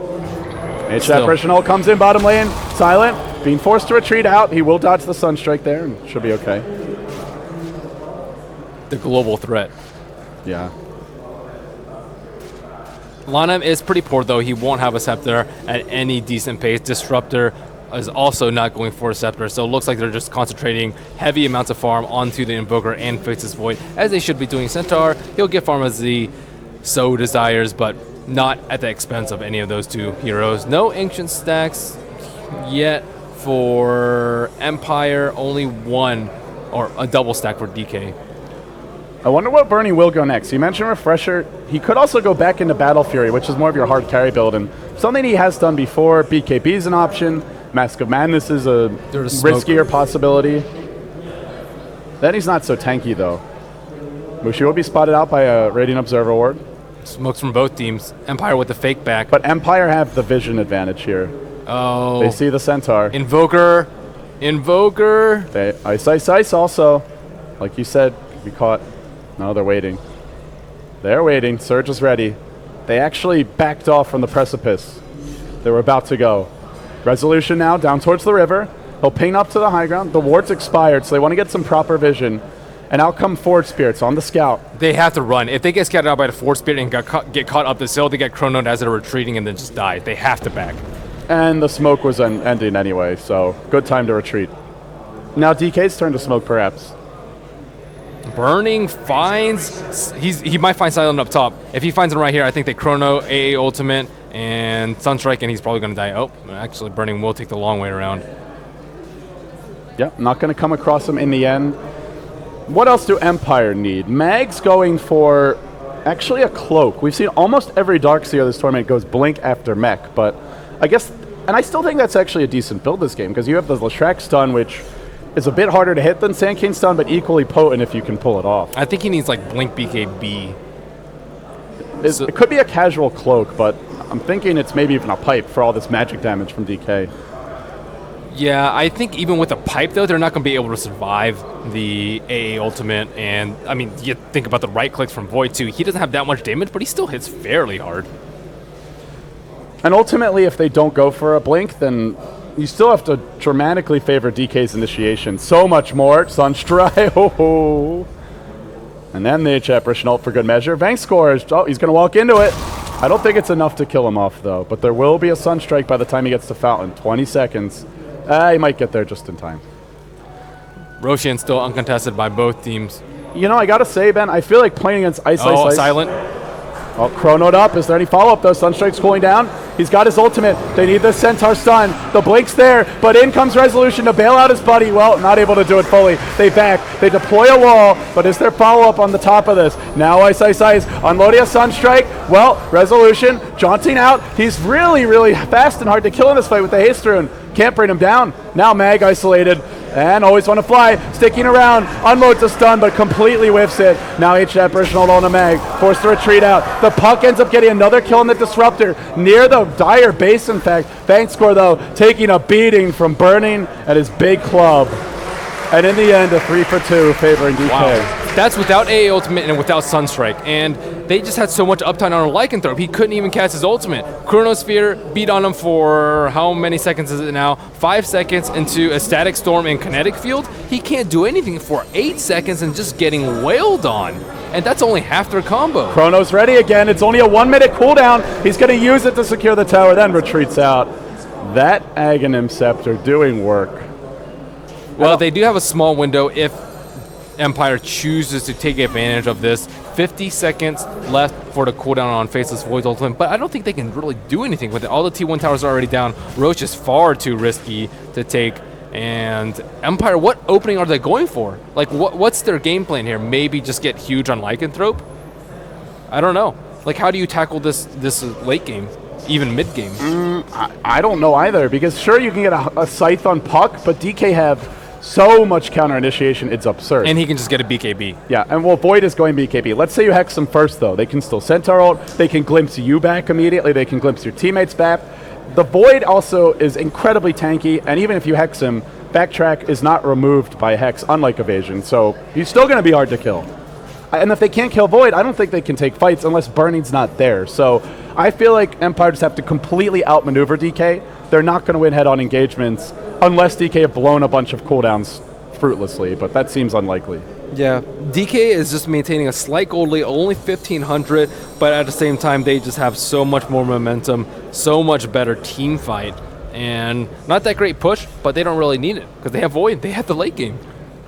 Apparitional comes in bottom lane. Silent. Being forced to retreat out. He will dodge the Sunstrike there and should be okay. The global threat. Yeah. Lana is pretty poor, though. He won't have a Scepter at any decent pace. Disruptor is also not going for a Scepter, so it looks like they're just concentrating heavy amounts of farm onto the Invoker and Faceless Void, as they should be doing. Centaur, he'll get farm as he so desires, but not at the expense of any of those two heroes. No Ancient stacks yet for Empire, only one, or a double stack for DK. I wonder what Bernie will go next. You mentioned Refresher. He could also go back into Battle Fury, which is more of your hard carry build, and something he has done before. BKB is an option. Mask of Madness is a riskier possibility. Then he's not so tanky, though. Mushi will be spotted out by a Radiant Observer Ward. Smokes from both teams. Empire with the fake back. But Empire have the vision advantage here. Oh. They see the Centaur. Invoker. They ice also. Like you said, be caught. No, they're waiting. They're waiting. Surge is ready. They actually backed off from the precipice. They were about to go. Resolution now down towards the river. He'll ping up to the high ground. The ward's expired, so they want to get some proper vision. And out come Forward Spirits on the scout. They have to run. If they get scouted out by the Forward Spirit and get caught up this hill, they get chronoed as they're retreating and then just die. They have to back. And the smoke was ending anyway, so good time to retreat. Now DK's turn to smoke, perhaps. Burning finds, he might find Silent up top. If he finds him right here, I think they Chrono, AA ultimate, and Sunstrike, and he's probably going to die. Oh, actually, Burning will take the long way around. Yeah, not going to come across him in the end. What else do Empire need? Mag's going for actually a cloak. We've seen almost every Darkseer this tournament goes blink after mech, but I guess, and I still think that's actually a decent build this game, because you have the Leshrac stun, which is a bit harder to hit than Sand King stun, but equally potent if you can pull it off. I think he needs like blink BKB. It could be a casual cloak, but I'm thinking it's maybe even a pipe for all this magic damage from DK. Yeah, I think even with a pipe, though, they're not going to be able to survive the AA ultimate. And, I mean, you think about the right clicks from Void, too. He doesn't have that much damage, but he still hits fairly hard. And ultimately, if they don't go for a blink, then you still have to dramatically favor DK's initiation. So much more. Sunstrike. Oh. And then the apparition ult for good measure. Vang scores. Oh, he's going to walk into it. I don't think it's enough to kill him off, though. But there will be a Sunstrike by the time he gets to Fountain. 20 seconds. He might get there just in time. Roshan still uncontested by both teams. You know, I got to say, Ben, I feel like playing against Ice. Silent. Oh, chronoed up. Is there any follow-up, though? Sunstrike's cooling down. He's got his ultimate. They need the Centaur stun. The blink's there, but in comes Resolution to bail out his buddy. Well, not able to do it fully. They back. They deploy a wall, but is there follow-up on the top of this? Now Ice unloading a Sunstrike. Well, Resolution jaunting out. He's really, really fast and hard to kill in this fight with the Haste Rune. Can't bring him down. Now Mag isolated. And always want to fly, sticking around, unloads a stun, but completely whiffs it. Now Apparition ult on a Mag, forced to retreat out. The Puck ends up getting another kill on the Disruptor, near the Dire base, in fact. Bankscore, though, taking a beating from Burning at his big club. And in the end, a 3-for-2 favoring DK. Wow. That's without AA ultimate and without Sunstrike. And they just had so much uptime on Lycanthrope. He couldn't even cast his ultimate. Chronosphere beat on him for how many seconds is it now? 5 seconds into a Static Storm and Kinetic Field. He can't do anything for 8 seconds and just getting wailed on. And that's only half their combo. Chrono's ready again. It's only a 1-minute cooldown. He's going to use it to secure the tower, then retreats out. That Aghanim Scepter doing work. Well, they do have a small window if Empire chooses to take advantage of this. 50 seconds left for the cooldown on Faceless Void's ultimate, but I don't think they can really do anything with it. All the T1 towers are already down. Roche is far too risky to take. And Empire, what opening are they going for? Like, what's their game plan here? Maybe just get huge on Lycanthrope? I don't know. Like, how do you tackle this late game? Even mid game? I don't know either, because sure you can get a Scythe on Puck, but DK have so much counter initiation, it's absurd. And he can just get a BKB. Yeah, and well, Void is going BKB. Let's say you hex them first, though. They can still Centaur ult. They can glimpse you back immediately. They can glimpse your teammates back. The Void also is incredibly tanky, and even if you hex him, backtrack is not removed by hex, unlike evasion. So he's still going to be hard to kill. And if they can't kill Void, I don't think they can take fights unless Burning's not there. So I feel like Empire just have to completely outmaneuver DK. They're not going to win head-on engagements unless DK have blown a bunch of cooldowns fruitlessly, but that seems unlikely. Yeah, DK is just maintaining a slight gold lead, only 1,500, but at the same time, they just have so much more momentum, so much better team fight, and not that great push, but they don't really need it, because they have Void, they have the late game.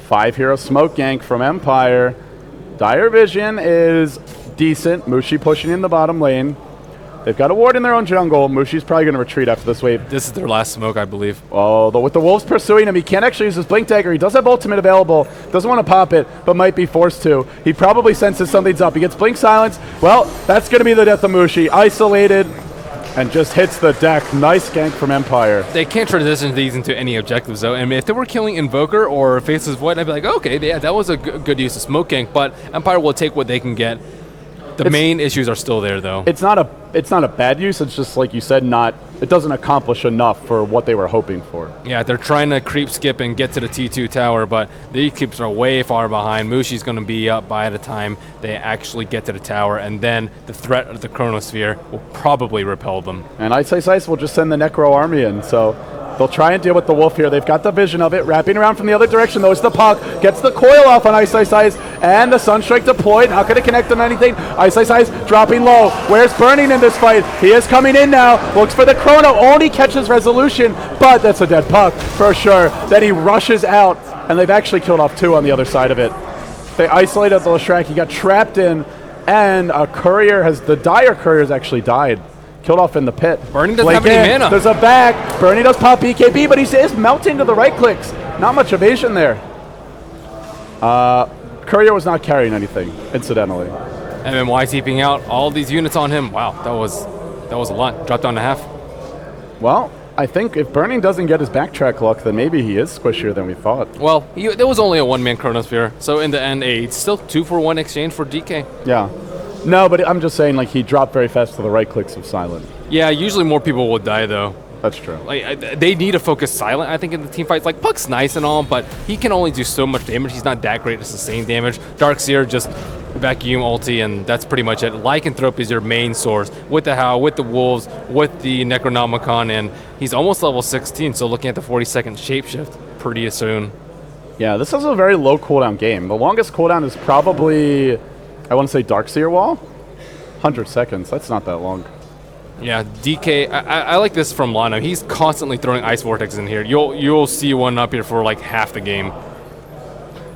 5-hero smoke gank from Empire. Dire Vision is decent. Mushi pushing in the bottom lane. They've got a ward in their own jungle. Mushi's probably going to retreat after this wave. This is their last smoke, I believe. Oh, with the wolves pursuing him, he can't actually use his blink dagger. He does have ultimate available. Doesn't want to pop it, but might be forced to. He probably senses something's up. He gets blink silence. Well, that's going to be the death of Mushi. Isolated and just hits the deck. Nice gank from Empire. They can't transition these into any objectives, though. I mean, if they were killing Invoker or Faceless Void, I'd be like, okay, yeah, that was a good use of smoke gank, but Empire will take what they can get. The main issues are still there, though. It's not a bad use. It's just, like you said, it doesn't accomplish enough for what they were hoping for. Yeah, they're trying to creep, skip, and get to the T2 tower, but the creeps are way far behind. Mushi's going to be up by the time they actually get to the tower, and then the threat of the Chronosphere will probably repel them. And Ice will just send the Necro army in, so they'll try and deal with the wolf here. They've got the vision of it. Wrapping around from the other direction, though. It's the Puck. Gets the coil off on Ice. And the Sunstrike deployed. Not going to connect on anything. Ice dropping low. Where's Burning in this fight? He is coming in now. Looks for the Chrono. Only catches Resolution, but that's a dead Puck for sure. Then he rushes out and they've actually killed off 2 on the other side of it. They isolated the Leshrac. He got trapped in, and a courier the Dire courier has actually died. Killed off in the pit. Burning doesn't have any mana. There's a back. Bernie does pop BKB, but he is melting to the right clicks. Not much evasion there. Courier was not carrying anything, incidentally. MMY TPing out all these units on him. Wow, that was a lot. Dropped down to half. Well, I think if Burning doesn't get his backtrack luck, then maybe he is squishier than we thought. Well, there was only a one-man Chronosphere, so in the end, it's still 2-for-1 exchange for DK. Yeah. No, but I'm just saying, like, he dropped very fast to the right clicks of Silent. Yeah, usually more people will die, though. That's true. Like, they need to focus Silent, I think, in the team fights. Like, Puck's nice and all, but he can only do so much damage. He's not that great to sustain damage. Darkseer just vacuum ulti, and that's pretty much it. Lycanthrope is your main source with the Howl, with the Wolves, with the Necronomicon, and he's almost level 16, so looking at the 40-second shapeshift pretty soon. Yeah, this is a very low cooldown game. The longest cooldown is probably, I want to say, Darkseer Wall? 100 seconds. That's not that long. Yeah, DK, I like this from Lana. He's constantly throwing Ice Vortex in here. You'll see one up here for like half the game.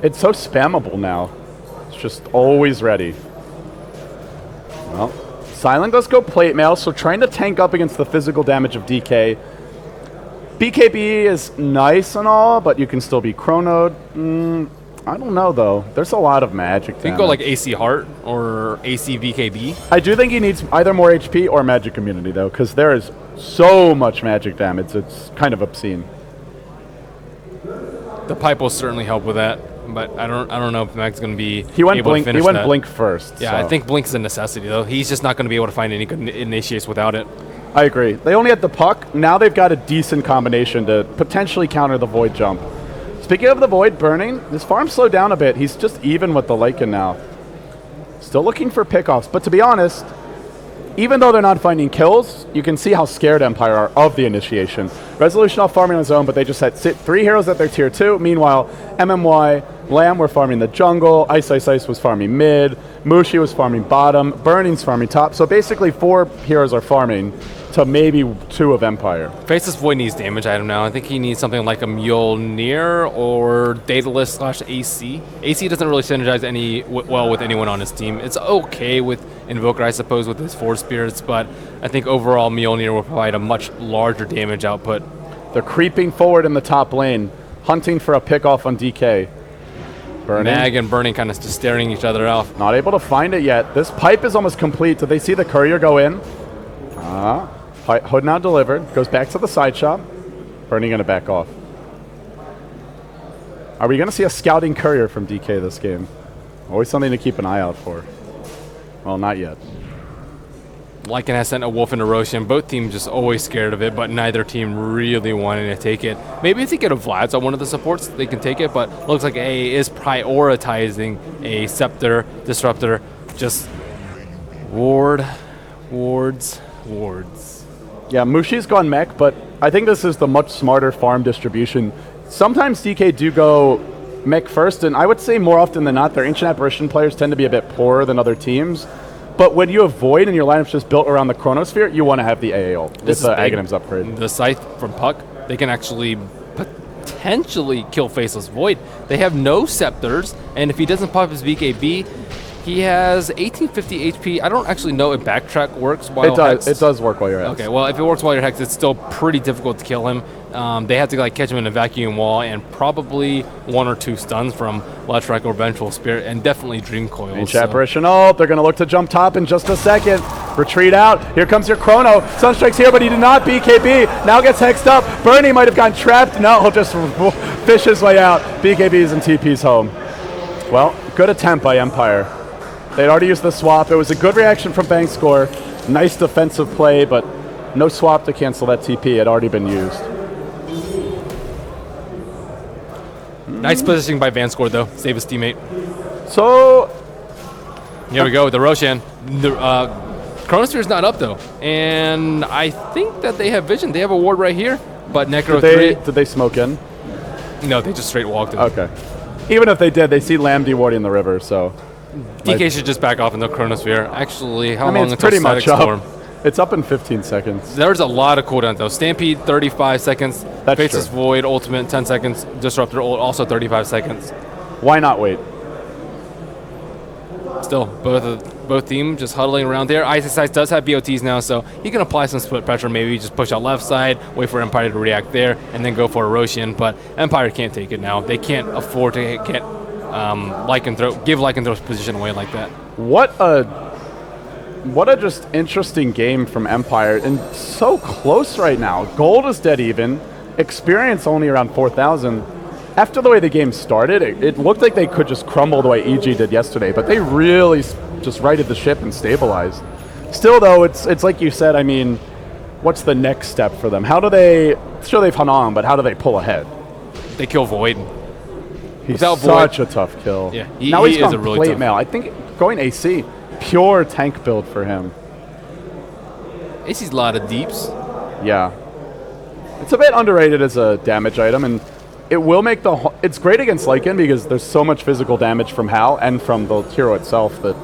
It's so spammable now. It's just always ready. Well, Silent does go plate mail, so trying to tank up against the physical damage of DK. BKB is nice and all, but you can still be chronoed. I don't know, though. There's a lot of magic damage. Think go like AC Heart or AC BKB. I do think he needs either more HP or magic immunity, though, because there is so much magic damage. It's kind of obscene. The pipe will certainly help with that, but I don't know if Mag's going to be He went able blink. to finish He went that. blink first. Yeah, so. I think blink's a necessity, though. He's just not going to be able to find any good initiates without it. I agree. They only had the puck. Now they've got a decent combination to potentially counter the Void jump. Speaking of the Void burning, his farm slowed down a bit. He's just even with the Lycan now. Still looking for pickoffs, but to be honest, even though they're not finding kills, you can see how scared Empire are of the initiation. Resolution off farming on his own, but they just had 3 heroes at their tier 2. Meanwhile, MMY, Lamb were farming the jungle, Ice was farming mid, Mushi was farming bottom, Burning's farming top. So basically 4 heroes are farming to maybe 2 of Empire. Faceless Void needs damage item now. I think he needs something like a Mjolnir or Daedalus / AC. AC doesn't really synergize well with anyone on his team. It's okay with Invoker, I suppose, with his 4 spirits, but I think overall Mjolnir will provide a much larger damage output. They're creeping forward in the top lane, hunting for a pickoff on DK. Burning. Mag and Burning kind of just staring each other off. Not able to find it yet. This pipe is almost complete. Did they see the courier go in? Hood now delivered. Goes back to the side shop. Burning going to back off. Are we going to see a scouting courier from DK this game? Always something to keep an eye out for. Well, not yet. Lycan has sent a Wolf into Roshan. Both teams just always scared of it, but neither team really wanting to take it. Maybe if they get a Vlad's on one of the supports, they can take it, but looks like AA is prioritizing a Scepter, Disruptor. Just wards. Yeah, Mushi's gone mech, but I think this is the much smarter farm distribution. Sometimes DK do go mech first, and I would say more often than not, their Ancient Apparition players tend to be a bit poorer than other teams. But when you have Void and your lineup's just built around the Chronosphere, you want to have the AAL. This is the Aghanim's upgrade. The Scythe from Puck, they can actually potentially kill Faceless Void. They have no Scepters, and if he doesn't pop his BKB, he has 1850 HP. I don't actually know if Backtrack works while It does work while you're Hexed. Okay, well, if it works while you're Hexed, it's still pretty difficult to kill him. They have to like catch him in a vacuum wall and probably 1 or 2 stuns from Leshrac or Vengeful Spirit, and definitely Dream Coils. Ancient Apparition ult. They're going to look to jump top in just a second. Retreat out. Here comes your Chrono. Sunstrike's here, but he did not. BKB now gets hexed up. Bernie might have gotten trapped. No, he'll just fish his way out. BKB's and TP's home. Well, good attempt by Empire. They'd already used the swap. It was a good reaction from Bankscore. Nice defensive play, but no swap to cancel that TP. It had already been used. Nice positioning by Vanscore, though. Save his teammate. So... Here we go, the Roshan. The Chronosphere's not up, though. And I think that they have vision. They have a ward right here, but Necro 3... Did they smoke in? No, they just straight walked in. Okay. Even if they did, they see Lamb dewarding the river, so... DK should just back off in the Chronosphere. Actually, how long it's until pretty much Static Storm? up. It's up in 15 seconds. There's a lot of cooldowns, though. Stampede, 35 seconds. That's Faceless true. Void, Ultimate, 10 seconds. Disruptor, also 35 seconds. Why not wait? Still, both teams just huddling around there. Ice does have BOTs now, so he can apply some split pressure, maybe just push out left side, wait for Empire to react there, and then go for a Roshan. But Empire can't take it now. They can't afford to give Lycanthrow's position away like that. What a just interesting game from Empire, and so close right now. Gold is dead even. Experience only around 4,000. After the way the game started, it looked like they could just crumble the way EG did yesterday, but they really just righted the ship and stabilized. Still, though, it's like you said, I mean, what's the next step for them? How do they, sure they've hung on, but how do they pull ahead? They kill Void. He's Without such Void, a tough kill. Yeah, now he he's is gone a really plate tough. mail. I think going AC, pure tank build for him. AC's a lot of deeps. Yeah. It's a bit underrated as a damage item, and it will make it's great against Lycan because there's so much physical damage from Hal and from the hero itself that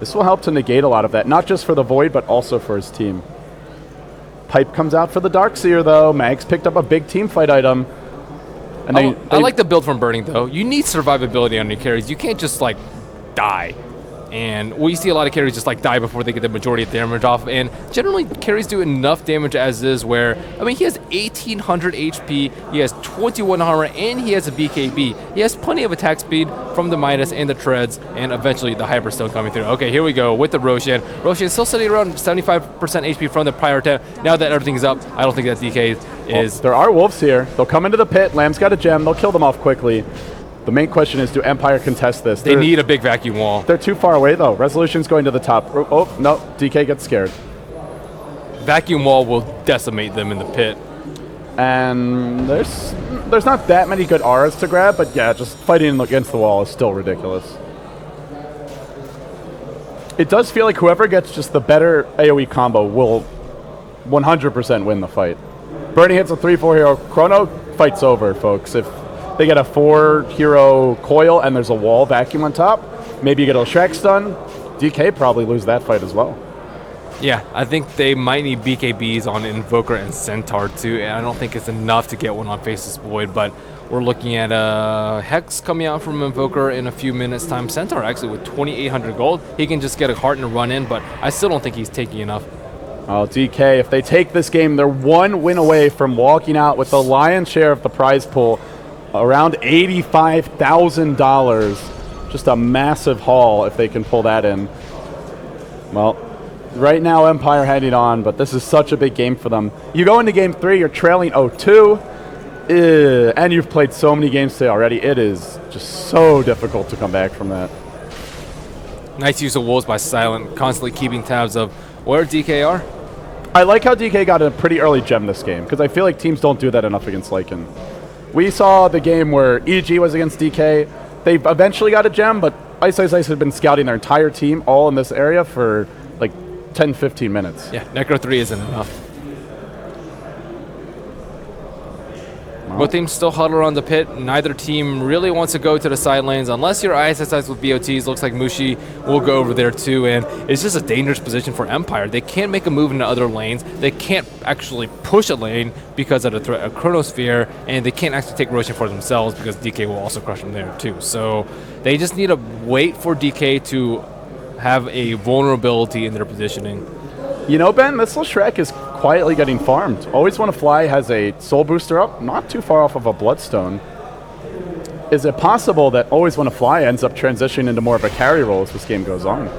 this will help to negate a lot of that, not just for the Void, but also for his team. Pipe comes out for the Darkseer, though. Mags picked up a big team fight item. And I like the build from Burning, though. You need survivability on your carries. You can't just, like, die. And we see a lot of carries just like die before they get the majority of damage off. And generally, carries do enough damage as is where, I mean, he has 1,800 HP, he has 21 armor, and he has a BKB. He has plenty of attack speed from the Midas and the Treads, and eventually the Hyper still coming through. Okay, here we go with the Roshan. Roshan is still sitting around 75% HP from the prior attempt. Now that everything's up, I don't think that DK is... Well, there are wolves here. They'll come into the pit. Lamb's got a gem. They'll kill them off quickly. The main question is, do Empire contest this? They need a big vacuum wall. They're too far away, though. Resolution's going to the top. Oh, no. DK gets scared. Vacuum wall will decimate them in the pit. And there's not that many good auras to grab, but yeah, just fighting against the wall is still ridiculous. It does feel like whoever gets just the better AoE combo will 100% win the fight. Bernie hits a 3-4 hero. Chrono, fight's over, folks. If they get a 4-hero coil and there's a wall vacuum on top, maybe you get a Shrek stun. DK probably lose that fight as well. Yeah, I think they might need BKBs on Invoker and Centaur too, and I don't think it's enough to get one on Faceless Void, but we're looking at Hex coming out from Invoker in a few minutes' time. Centaur actually with 2,800 gold. He can just get a heart and run in, but I still don't think he's taking enough. Oh, DK, if they take this game, they're one win away from walking out with the lion's share of the prize pool, around $85,000. Just a massive haul if they can pull that in. Well, right now Empire heading on, but this is such a big game for them. You go into game 3, you're trailing 0-2, and you've played so many games today already. It is just so difficult to come back from that. Nice use of wolves by Silent, constantly keeping tabs of where DK are. I like how DK got a pretty early gem this game, because I feel like teams don't do that enough against Lycan. We saw the game where EG was against DK. They eventually got a gem, but Ice had been scouting their entire team all in this area for like 10, 15 minutes. Yeah, Necro 3 isn't enough. Both teams still huddle around the pit. Neither team really wants to go to the side lanes unless you're ISSIs with BOTs. Looks like Mushi will go over there too, and it's just a dangerous position for Empire. They can't make a move into other lanes. They can't actually push a lane because of the threat of Chronosphere, and they can't actually take Roshan for themselves because DK will also crush them there too. So they just need to wait for DK to have a vulnerability in their positioning. You know, Ben, this little Shrek is quietly getting farmed. Always Wanna Fly has a soul booster up, not too far off of a Bloodstone. Is it possible that Always Wanna Fly ends up transitioning into more of a carry role as this game goes on?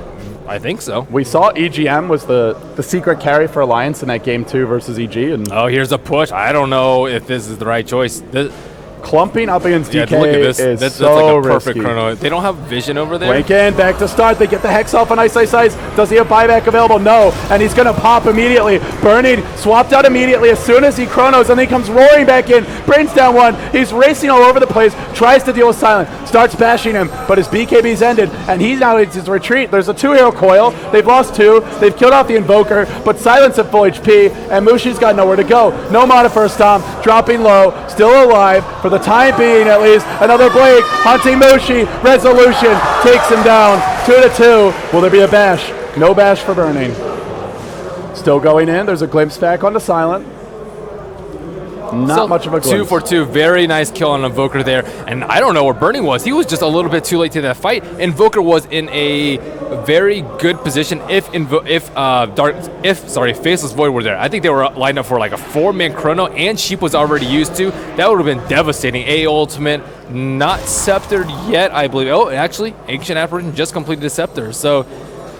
I think so. We saw EGM was the secret carry for Alliance in that game 2 versus EG. And oh, here's a push. I don't know if this is the right choice. Clumping up against DK look at this. is that's so like a perfect risky. Chrono. They don't have vision over there. Blink in, back to start. They get the Hex off on Ice. Does he have buyback available? No. And he's going to pop immediately. Burning, swapped out immediately as soon as he chronos, and then he comes roaring back in. Brains down one. He's racing all over the place. Tries to deal with Silent. Starts bashing him, but his BKB's ended, and he's now in his retreat. There's a 2-hero coil. They've lost 2. They've killed off the Invoker, but Silent's at full HP, and Mushi's got nowhere to go. No mana for a Stomp. Dropping low. Still alive for the time being, at least. Another Blake hunting Mushi. Resolution takes him down. 2-2. Will there be a bash? No bash for Burning. Still going in. There's a glimpse back onto Silent. Not much of a glimpse. 2 for 2. Very nice kill on Invoker there. And I don't know where Burning was. He was just a little bit too late to that fight. Invoker was in a very good position if Faceless Void were there. I think they were lined up for like a 4-man chrono, and Sheep was already used to. That would have been devastating. A ultimate, not sceptered yet, I believe. Oh, actually, Ancient Apparition just completed the scepter. So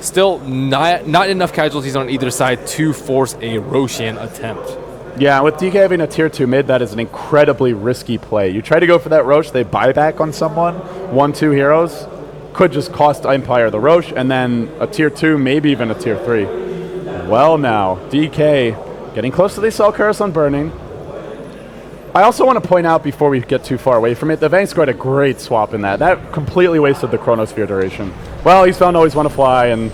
still not enough casualties on either side to force a Roshan attempt. Yeah, with DK having a tier 2 mid, that is an incredibly risky play. You try to go for that Roche, they buy back on someone, 1-2 heroes, could just cost Empire the Roche, and then a tier 2, maybe even a tier 3. Well now, DK getting close to the Cell Curse on Burning. I also want to point out before we get too far away from it, the Vang scored a great swap in that. That completely wasted the Chronosphere duration. Well, he's found Always Want to Fly, and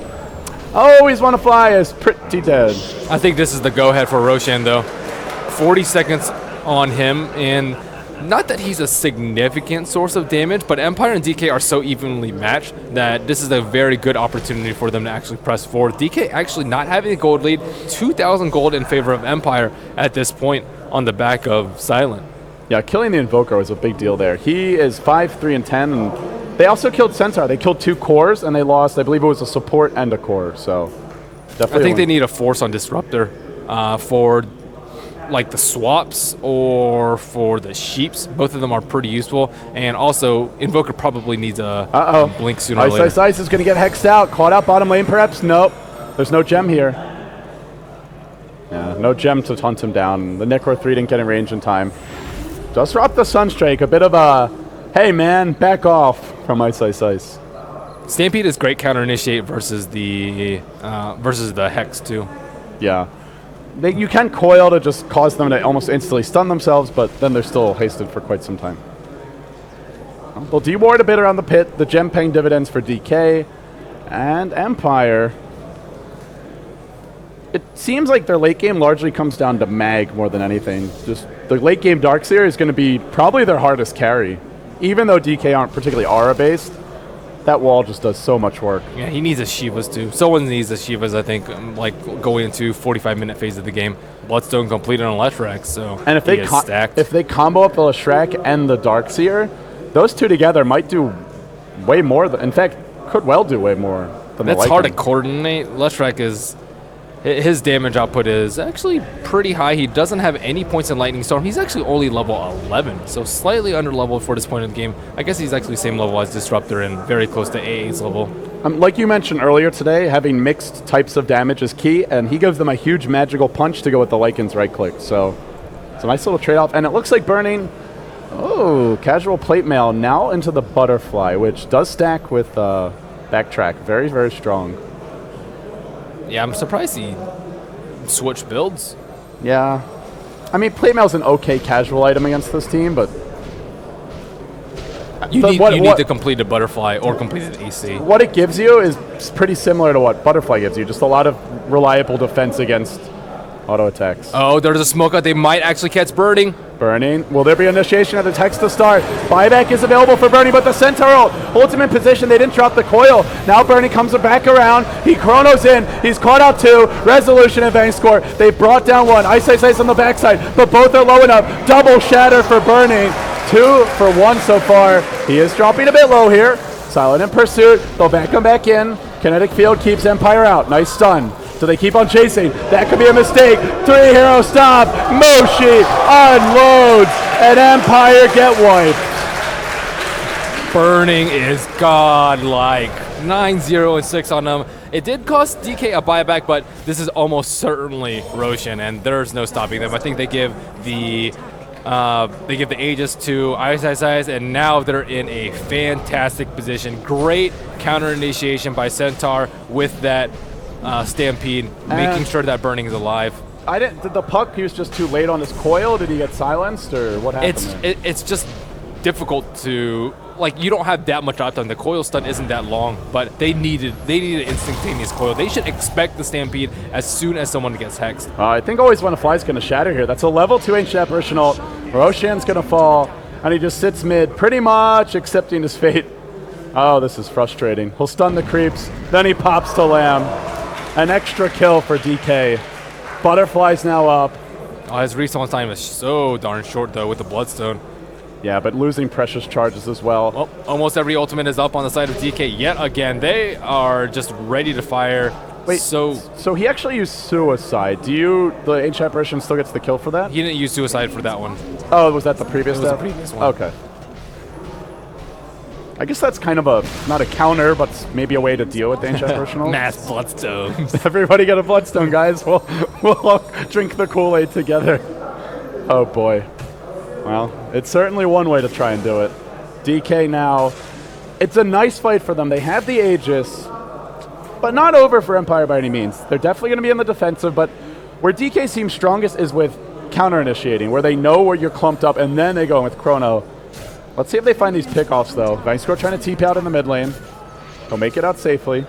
Always Want to Fly is pretty dead. I think this is the go-ahead for Roshan, though. 40 seconds on him, and not that he's a significant source of damage, but Empire and DK are so evenly matched that this is a very good opportunity for them to actually press forward. DK actually not having a gold lead, 2,000 gold in favor of Empire at this point on the back of Silent. Yeah, killing the Invoker was a big deal there. He is 5, 3, and 10, and they also killed Centaur. They killed 2 cores, and they lost, I believe it was a support and a core, so definitely. I think they need a force on Disruptor for like the swaps or for the Sheeps. Both of them are pretty useful, and also Invoker probably needs a blink sooner or later. Ice is going to get hexed out. Caught out bottom lane perhaps? Nope. There's no gem here. Yeah, no gem to hunt him down. The Necro 3 didn't get in range in time. Just dropped the Sunstrike. A bit of a, hey man, back off from Ice. Stampede is great counter initiate versus the Hex too. Yeah. You can coil to just cause them to almost instantly stun themselves, but then they're still hasted for quite some time. They'll deward a bit around the pit. The gem paying dividends for DK and Empire. It seems like their late game largely comes down to mag more than anything. Just the late game Darkseer is going to be probably their hardest carry. Even though DK aren't particularly aura based, that wall just does so much work. Yeah, he needs a Shivas too. Someone needs a Shivas, I think, like going into 45-minute phase of the game. Bloodstone completed on Leshrac, so and if they combo up the Leshrac and the Darkseer, those two together might do way more. In fact, could well do way more than that's hard to coordinate. Leshrac is... His damage output is actually pretty high. He doesn't have any points in Lightning Storm. He's actually only level 11, so slightly under leveled for this point in the game. I guess he's actually same level as Disruptor and very close to AA's level. Like you mentioned earlier today, having mixed types of damage is key, and he gives them a huge magical punch to go with the Lycan's right click. So it's a nice little trade-off, and it looks like Burning. Oh, casual plate mail now into the Butterfly, which does stack with Backtrack. Very, very strong. Yeah, I'm surprised he switched builds. Yeah. I mean, plate mail's an okay casual item against this team, but... You need to complete a Butterfly or complete an AC. What it gives you is pretty similar to what Butterfly gives you. Just a lot of reliable defense against auto attacks. Oh, there's a smoke out. They might actually catch Burning. Burning. Will there be initiation of the text to start? Buyback is available for Burning, but the Centaur holds him in position. They didn't drop the coil. Now Burning comes back around. He chronos in. He's caught out 2. Resolution and Vang score. They brought down 1. Ice on the backside, but both are low enough. Double shatter for Burning. 2 for 1 so far. He is dropping a bit low here. Silent in pursuit. They'll back him back in. Kinetic field keeps Empire out. Nice stun. So they keep on chasing. That could be a mistake. 3-hero stop. Moshi unloads, and Empire get wiped. Burning is godlike. 9-0 and 6 on them. It did cost DK a buyback, but this is almost certainly Roshan, and there's no stopping them. I think they give the Aegis to Ice, and now they're in a fantastic position. Great counter initiation by Centaur with that Stampede, making sure that Burning is alive. Did the puck, he was just too late on his coil? Did he get silenced, or what happened? It's just difficult to, like, you don't have that much uptime. The coil stun isn't that long, but they needed instantaneous coil. They should expect the Stampede as soon as someone gets hexed. I think Always Want to Fly is going to shatter here. That's a level 2 Ancient Apparition ult. Roshan's going to fall, and he just sits mid, pretty much accepting his fate. Oh, this is frustrating. He'll stun the creeps, then he pops to Lamb. An extra kill for DK. Butterfly's now up. Oh, his respawn time is so darn short, though, with the Bloodstone. Yeah, but losing precious charges as well. Well, almost every ultimate is up on the side of DK yet again. They are just ready to fire. Wait, so he actually used Suicide. The Ancient Apparition still gets the kill for that? He didn't use Suicide for that one. Oh, was that the previous It was step? the previous one. Okay. I guess that's kind of not a counter, but maybe a way to deal with the Ancient Apparition. Mass Bloodstones. Everybody get a Bloodstone, guys. We'll all drink the Kool-Aid together. Oh, boy. Well, it's certainly one way to try and do it. DK now. It's a nice fight for them. They have the Aegis, but not over for Empire by any means. They're definitely going to be in the defensive, but where DK seems strongest is with counter-initiating, where they know where you're clumped up, and then they go in with Chrono. Let's see if they find these pickoffs, though. Vanscore trying to TP out in the mid lane. He'll make it out safely.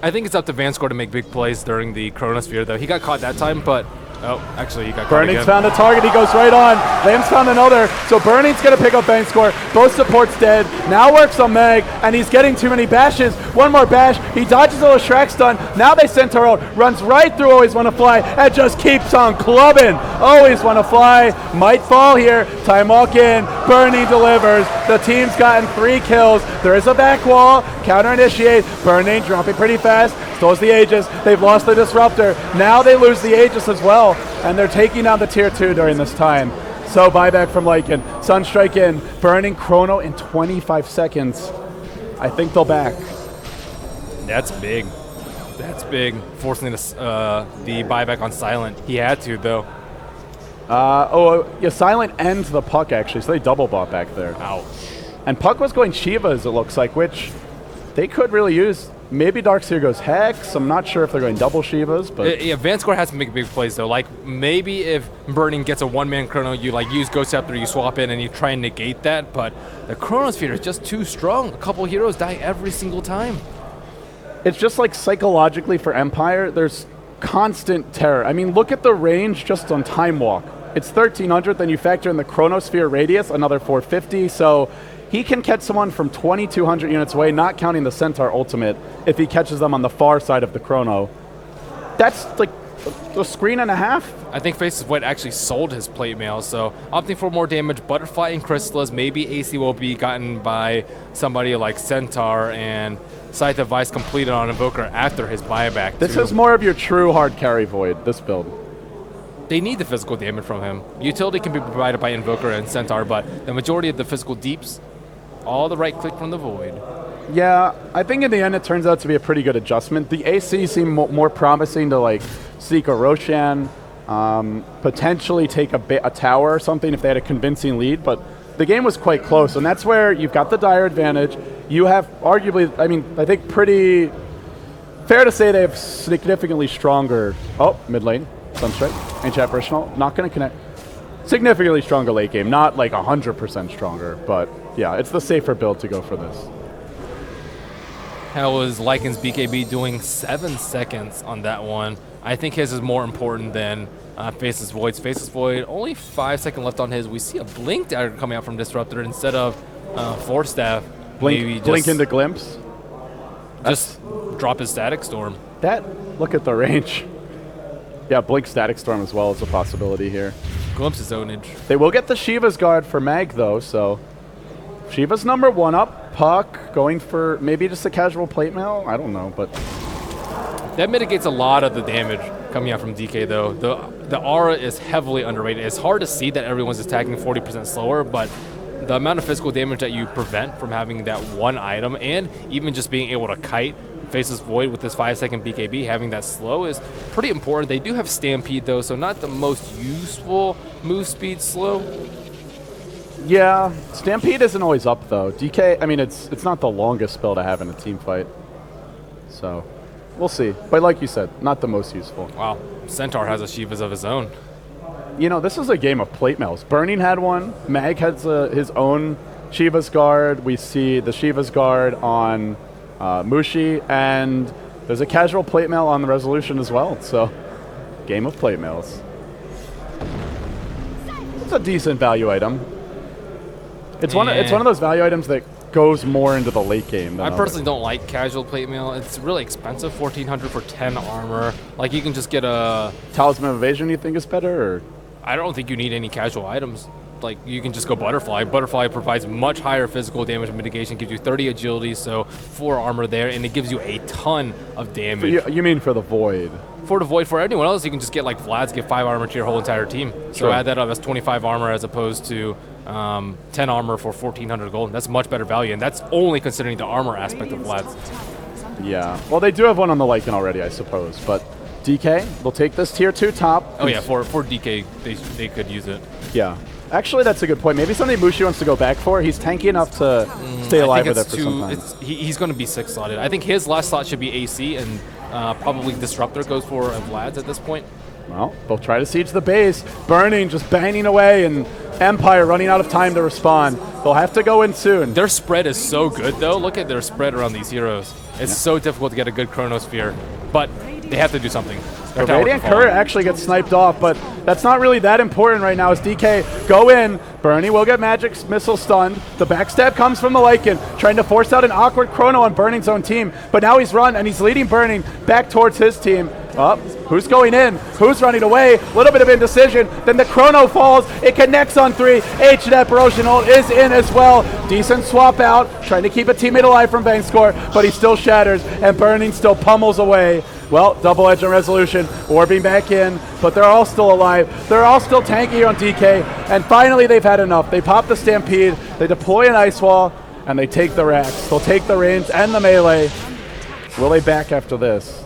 I think it's up to Vanscore to make big plays during the Chronosphere, though. He got caught that time, but... Oh, actually, he got caught again. Burning's found a target. He goes right on. Lamb's found another. So Burning's going to pick up Vanscore. Both supports dead. Now works on Meg, and he's getting too many bashes. One more bash. He dodges a little Shrek stun. Now they Centaur out. Runs right through Always Wanna Fly and just keeps on clubbing. Always Wanna Fly. Might fall here. Time walk in. Burning delivers. The team's gotten 3 kills. There is a back wall. Counter initiate. Burning dropping pretty fast. Stole the Aegis. They've lost the Disruptor. Now they lose the Aegis as well. And they're taking down the tier 2 during this time. So buyback from Lycan. Sunstrike in. Burning Chrono in 25 seconds. I think they'll back. That's big. That's big. Forcing the buyback on Silent. He had to, though. Yeah, Silent ends the Puck, actually, so they double bought back there. Ouch. And Puck was going Shivas, it looks like, which they could really use. Maybe Darkseer goes Hex. I'm not sure if they're going double Shivas, but... Yeah, Vanscore has to make big plays, though. Like, maybe if Burning gets a one-man Chrono, you, like, use Ghost Scepter, you swap in, and you try and negate that, but the Chronosphere is just too strong. A couple heroes die every single time. It's just, like, psychologically for Empire, there's constant terror. I mean, look at the range just on Time Walk. It's 1,300, then you factor in the Chronosphere radius, another 450, so... He can catch someone from 2,200 units away, not counting the Centaur ultimate, if he catches them on the far side of the Chrono. That's like a screen and a half. I think Faces Void actually sold his plate mail, so opting for more damage, Butterfly and Chrysalis, maybe AC will be gotten by somebody like Centaur, and Scythe of Vice completed on Invoker after his buyback. This is more of your true hard carry Void, this build. They need the physical damage from him. Utility can be provided by Invoker and Centaur, but the majority of the physical deeps, all the right click from the Void. Yeah, I think in the end it turns out to be a pretty good adjustment. The AC seemed more promising to like seek a Roshan, potentially take a tower or something if they had a convincing lead, but the game was quite close, and that's where you've got the dire advantage. You have arguably, I mean, I think pretty fair to say they have significantly stronger, mid lane, Sunstrike, Ancient Apparitional, not going to connect. Significantly stronger late game, not like 100% stronger, but yeah, it's the safer build to go for this. How was Lycan's BKB doing 7 seconds on that one? I think his is more important than Faceless Void's. Faceless Void, only 5 seconds left on his. We see a Blink dagger coming out from Disruptor instead of Force Staff. Blink into Glimpse. Just drop his Static Storm. Look at the range. Yeah, Blink Static Storm as well is a possibility here. Glimpse is zonage. They will get the Shiva's Guard for Mag, though, so... Shiva's number 1 up. Puck going for maybe just a casual plate mail? I don't know, but... That mitigates a lot of the damage coming out from DK, though. The aura is heavily underrated. It's hard to see that everyone's attacking 40% slower, but the amount of physical damage that you prevent from having that one item, and even just being able to kite Faceless Void with this 5-second BKB, having that slow is pretty important. They do have Stampede, though, so not the most useful move speed slow. Yeah, Stampede isn't always up, though. DK, I mean, it's not the longest spell to have in a team fight. So, we'll see. But like you said, not the most useful. Wow, Centaur has a Shiva's of his own. You know, this is a game of plate mails. Burning had one. Mag has his own Shiva's Guard. We see the Shiva's Guard on Mushi, and there's a casual plate mail on the Resolution as well. So, game of plate mails. It's a decent value item. It's one of those value items that goes more into the late game than I personally don't like casual plate mail. It's really expensive, 1,400 for 10 armor. Like, you can just get a... Talisman of Evasion you think is better, or? I don't think you need any casual items. Like, you can just go Butterfly. Butterfly provides much higher physical damage mitigation, gives you 30 agility, so 4 armor there, and it gives you a ton of damage. You mean for the Void? For the Void, for anyone else, you can just get like Vlad's, get 5 armor to your whole entire team. So add that up, that's 25 armor as opposed to 10 armor for 1,400 gold. That's much better value, and that's only considering the armor aspect of Vlad's. Yeah, well, they do have one on the Lycan already, I suppose, but DK, they'll take this tier 2 top. Oh yeah, for DK, they could use it. Yeah. Actually, that's a good point. Maybe something Mushi wants to go back for. He's tanky enough to stay alive with it for some time. He's going to be 6 slotted. I think his last slot should be AC, and probably Disruptor goes for Vlad's at this point. Well, they'll try to siege the base. Burning, just banging away, and Empire running out of time to respond. They'll have to go in soon. Their spread is so good, though. Look at their spread around these heroes. It's so difficult to get a good Chronosphere, but they have to do something. The Radiant Courier actually gets sniped off, but that's not really that important right now as DK go in. Bernie will get Magic Missile stunned. The backstab comes from the Lycan, trying to force out an awkward Chrono on Burning's own team, but now he's run and he's leading Burning back towards his team. Who's going in? Who's running away? A little bit of indecision. Then the Chrono falls. It connects on 3. H-Net Barosian ult is in as well. Decent swap out, trying to keep a teammate alive from Bang Score, but he still shatters, and Burning still pummels away. Well, double edge on Resolution, orbing back in, but they're all still alive. They're all still tanky on DK, and finally they've had enough. They pop the Stampede, they deploy an Ice Wall, and they take the racks. They'll take the range and the melee. Will they back after this?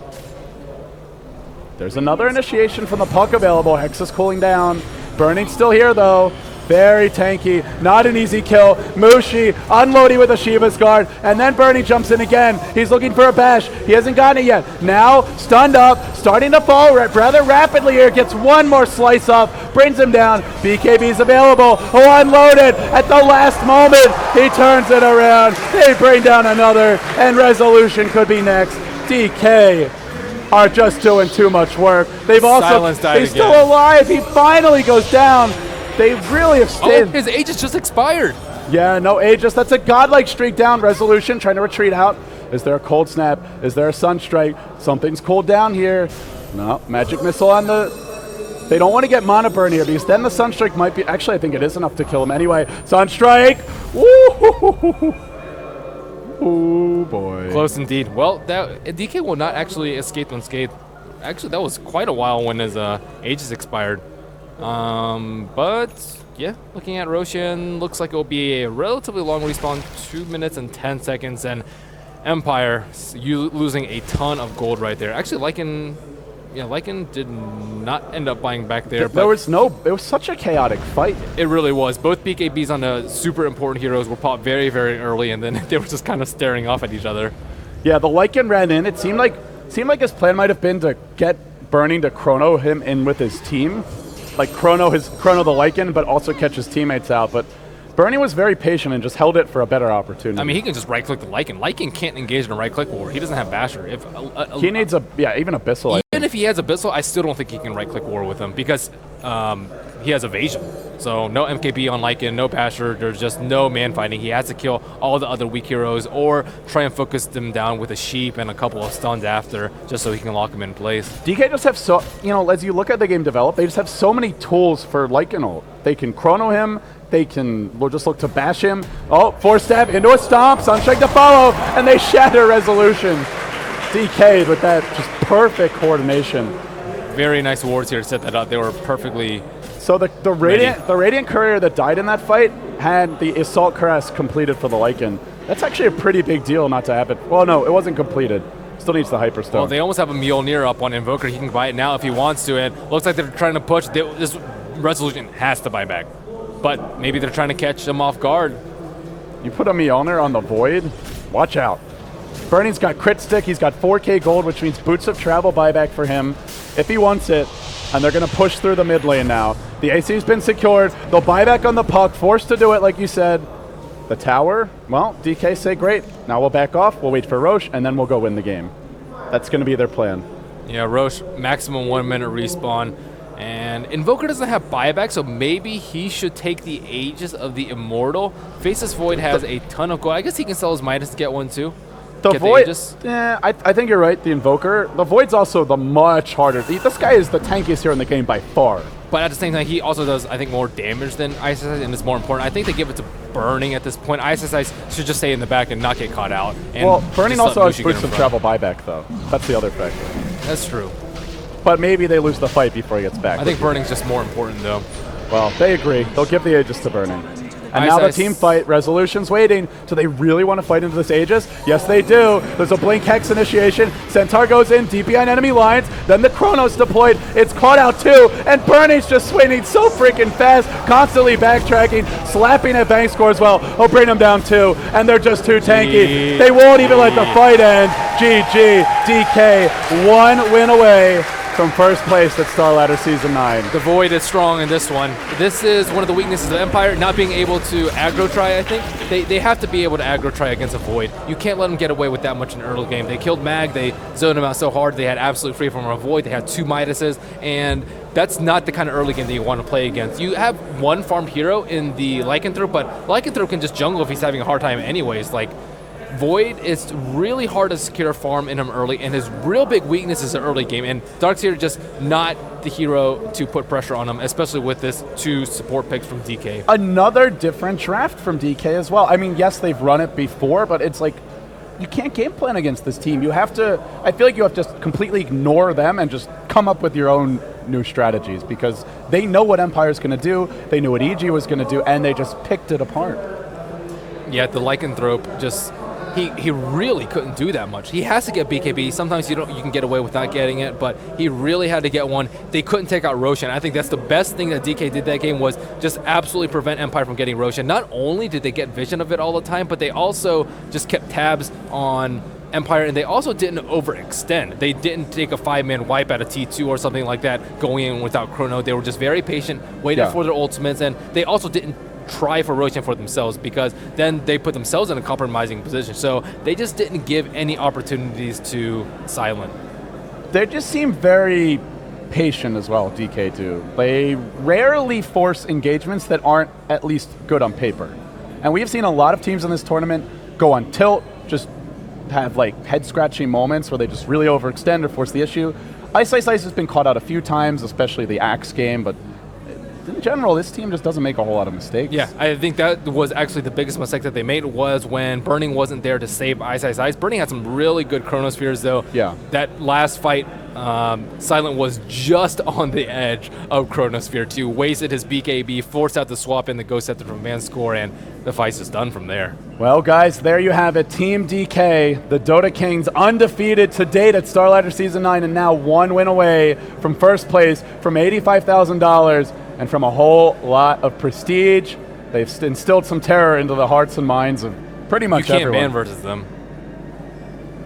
There's another initiation from the puck available. Hex is cooling down. Burning still here though. Very tanky, not an easy kill. Mushi unloading with a Shiva's Guard, and then Burning jumps in again. He's looking for a bash. He hasn't gotten it yet. Now, stunned up, starting to fall rather rapidly here. Gets one more slice up, brings him down. BKB's available. Oh, unloaded at the last moment. He turns it around. They bring down another, and Resolution could be next. DK are just doing too much work. They've he's still alive. He finally goes down. They really have stayed. Oh, his Aegis just expired. Yeah, no Aegis. That's a godlike streak down. Resolution trying to retreat out. Is there a cold snap? Is there a Sunstrike? Something's cooled down here. No, Magic Missile on the... They don't want to get Mana Burn here because then the Sunstrike might be... Actually, I think it is enough to kill him anyway. Sunstrike! Woo! Oh, boy. Close indeed. Well, DK will not actually escape unscathed. Actually, that was quite a while when his Aegis expired. But yeah, looking at Roshan, looks like it will be a relatively long respawn, 2 minutes and 10 seconds, and Empire losing a ton of gold right there. Actually, Lycan did not end up buying back there. It was such a chaotic fight. It really was. Both BKBs on the super important heroes were popped very, very early, and then they were just kind of staring off at each other. Yeah, the Lycan ran in. It seemed like his plan might have been to get Burning to Chrono him in with his team. Like Chrono the Lycan, but also catch his teammates out. But Burning was very patient and just held it for a better opportunity. I mean, he can just right-click the Lycan. Lycan can't engage in a right-click war. He doesn't have Basher. He needs even Abyssal. Even if he has Abyssal, I still don't think he can right-click war with him because he has evasion. So no MKB on Lycan, no Basher. There's just no man fighting. He has to kill all the other weak heroes or try and focus them down with a sheep and a couple of stuns after, just so he can lock him in place. DK just have as you look at the game develop, they just have so many tools for Lycan ult. They can Chrono him. We'll just look to bash him. Oh, 4-step into a stomp. Sunstrike to follow, and they shatter Resolution. DK'd with that just perfect coordination. Very nice wards here to set that up. They were perfectly. So the Radiant Courier that died in that fight had the Assault Crest completed for the Lycan. That's actually a pretty big deal not to have it. Well, no, it wasn't completed. Still needs the Hyperstone. Well, they almost have a Mjolnir up on Invoker. He can buy it now if he wants to. And looks like they're trying to push. This Resolution has to buy back. But maybe they're trying to catch him off guard. You put a Mjolnir on the Void, watch out. Burning's got crit stick, he's got 4k gold, which means Boots of Travel buyback for him if he wants it. And they're going to push through the mid lane now. The AC's been secured. They'll buy back on the puck, forced to do it like you said. The tower, well, DK say great. Now we'll back off, we'll wait for Roche, and then we'll go win the game. That's going to be their plan. Yeah, Roche, maximum 1 minute respawn. And Invoker doesn't have buyback, so maybe he should take the Aegis of the Immortal. Faceless Void has a ton of gold. I guess he can sell his Midas to get one too. The Void, I think you're right, the Invoker. The Void's also the much harder. This guy is the tankiest hero in the game by far. But at the same time, he also does, I think, more damage than Ice Ice, and it's more important. I think they give it to Burning at this point. Ice Ice should just stay in the back and not get caught out. And well, Burning also has boost of travel buyback, though. That's the other factor. That's true. But maybe they lose the fight before he gets back. I think Burning's just more important, though. Well, they agree. They'll give the Aegis to Burning. And Ice now the Ice. team fight. Resolution's waiting. Do they really want to fight into this Aegis? Yes, they do. There's a Blink Hex initiation. Centaur goes in deep behind enemy lines. Then the Chronos deployed. It's caught out too. And Burning's just swinging so freaking fast, constantly backtracking, slapping at bank score as well. Oh, bring them down too. And they're just too tanky. They won't even let the fight end. GG. DK, 1 win away from first place at Starladder Season 9. The Void is strong in this one. This is one of the weaknesses of Empire, not being able to aggro try, I think. They have to be able to aggro try against a Void. You can't let them get away with that much in the early game. They killed Mag, they zoned him out so hard, they had absolute free from a Void, they had 2 Midases, and that's not the kind of early game that you want to play against. You have one farmed hero in the Lycanthrope, but Lycanthrope can just jungle if he's having a hard time anyways. Like, Void is really hard to secure farm in him early, and his real big weakness is the early game, and Darkseer just not the hero to put pressure on him, especially with this 2 support picks from DK. Another different draft from DK as well. I mean, yes, they've run it before, but it's like, you can't game plan against this team. You have to, I feel like you have to just completely ignore them and just come up with your own new strategies, because they know what Empire's going to do, they knew what EG was going to do, and they just picked it apart. Yeah, the Lycanthrope just... He really couldn't do that much. He has to get BKB. Sometimes you can get away with not getting it, but he really had to get one. They couldn't take out Roshan. I think that's the best thing that DK did that game, was just absolutely prevent Empire from getting Roshan. Not only did they get vision of it all the time, but they also just kept tabs on Empire, and they also didn't overextend. They didn't take a 5-man wipe at a T2 or something like that going in without Chrono. They were just very patient, waited for their ultimates, and they also didn't try for Roshan for themselves, because then they put themselves in a compromising position. So they just didn't give any opportunities to Silent. They just seem very patient as well, DK do. They rarely force engagements that aren't at least good on paper. And we've seen a lot of teams in this tournament go on tilt, just have like head-scratching moments where they just really overextend or force the issue. Ice has been caught out a few times, especially the Axe game, but in general, this team just doesn't make a whole lot of mistakes. Yeah, I think that was actually the biggest mistake that they made, was when Burning wasn't there to save Ice. Burning had some really good Chronospheres, though. Yeah. That last fight, Silent was just on the edge of Chronosphere 2, wasted his BKB, forced out the swap in the Ghost Scepter from Van Score, and the fight's just done from there. Well, guys, there you have it. Team DK, the Dota Kings, undefeated to date at Starladder Season 9, and now 1 win away from first place, from $85,000. And from a whole lot of prestige. They've instilled some terror into the hearts and minds of pretty much everyone. You can't ban versus them.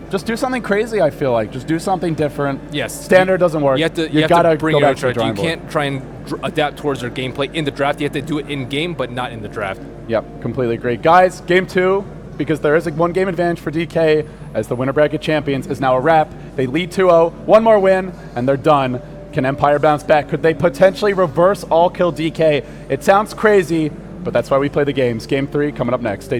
Just do something crazy, I feel like. Just do something different. Yes. Standard doesn't work. You have to bring your own strategy. You can't try and adapt towards their gameplay in the draft. You have to do it in-game, but not in the draft. Yep, completely agree. Guys, Game 2, because there is a 1-game advantage for DK as the winner bracket champions, is now a wrap. They lead 2-0, 1 more win, and they're done. Can Empire bounce back? Could they potentially reverse all kill DK? It sounds crazy, but that's why we play the games. Game 3 coming up next. Stay tuned.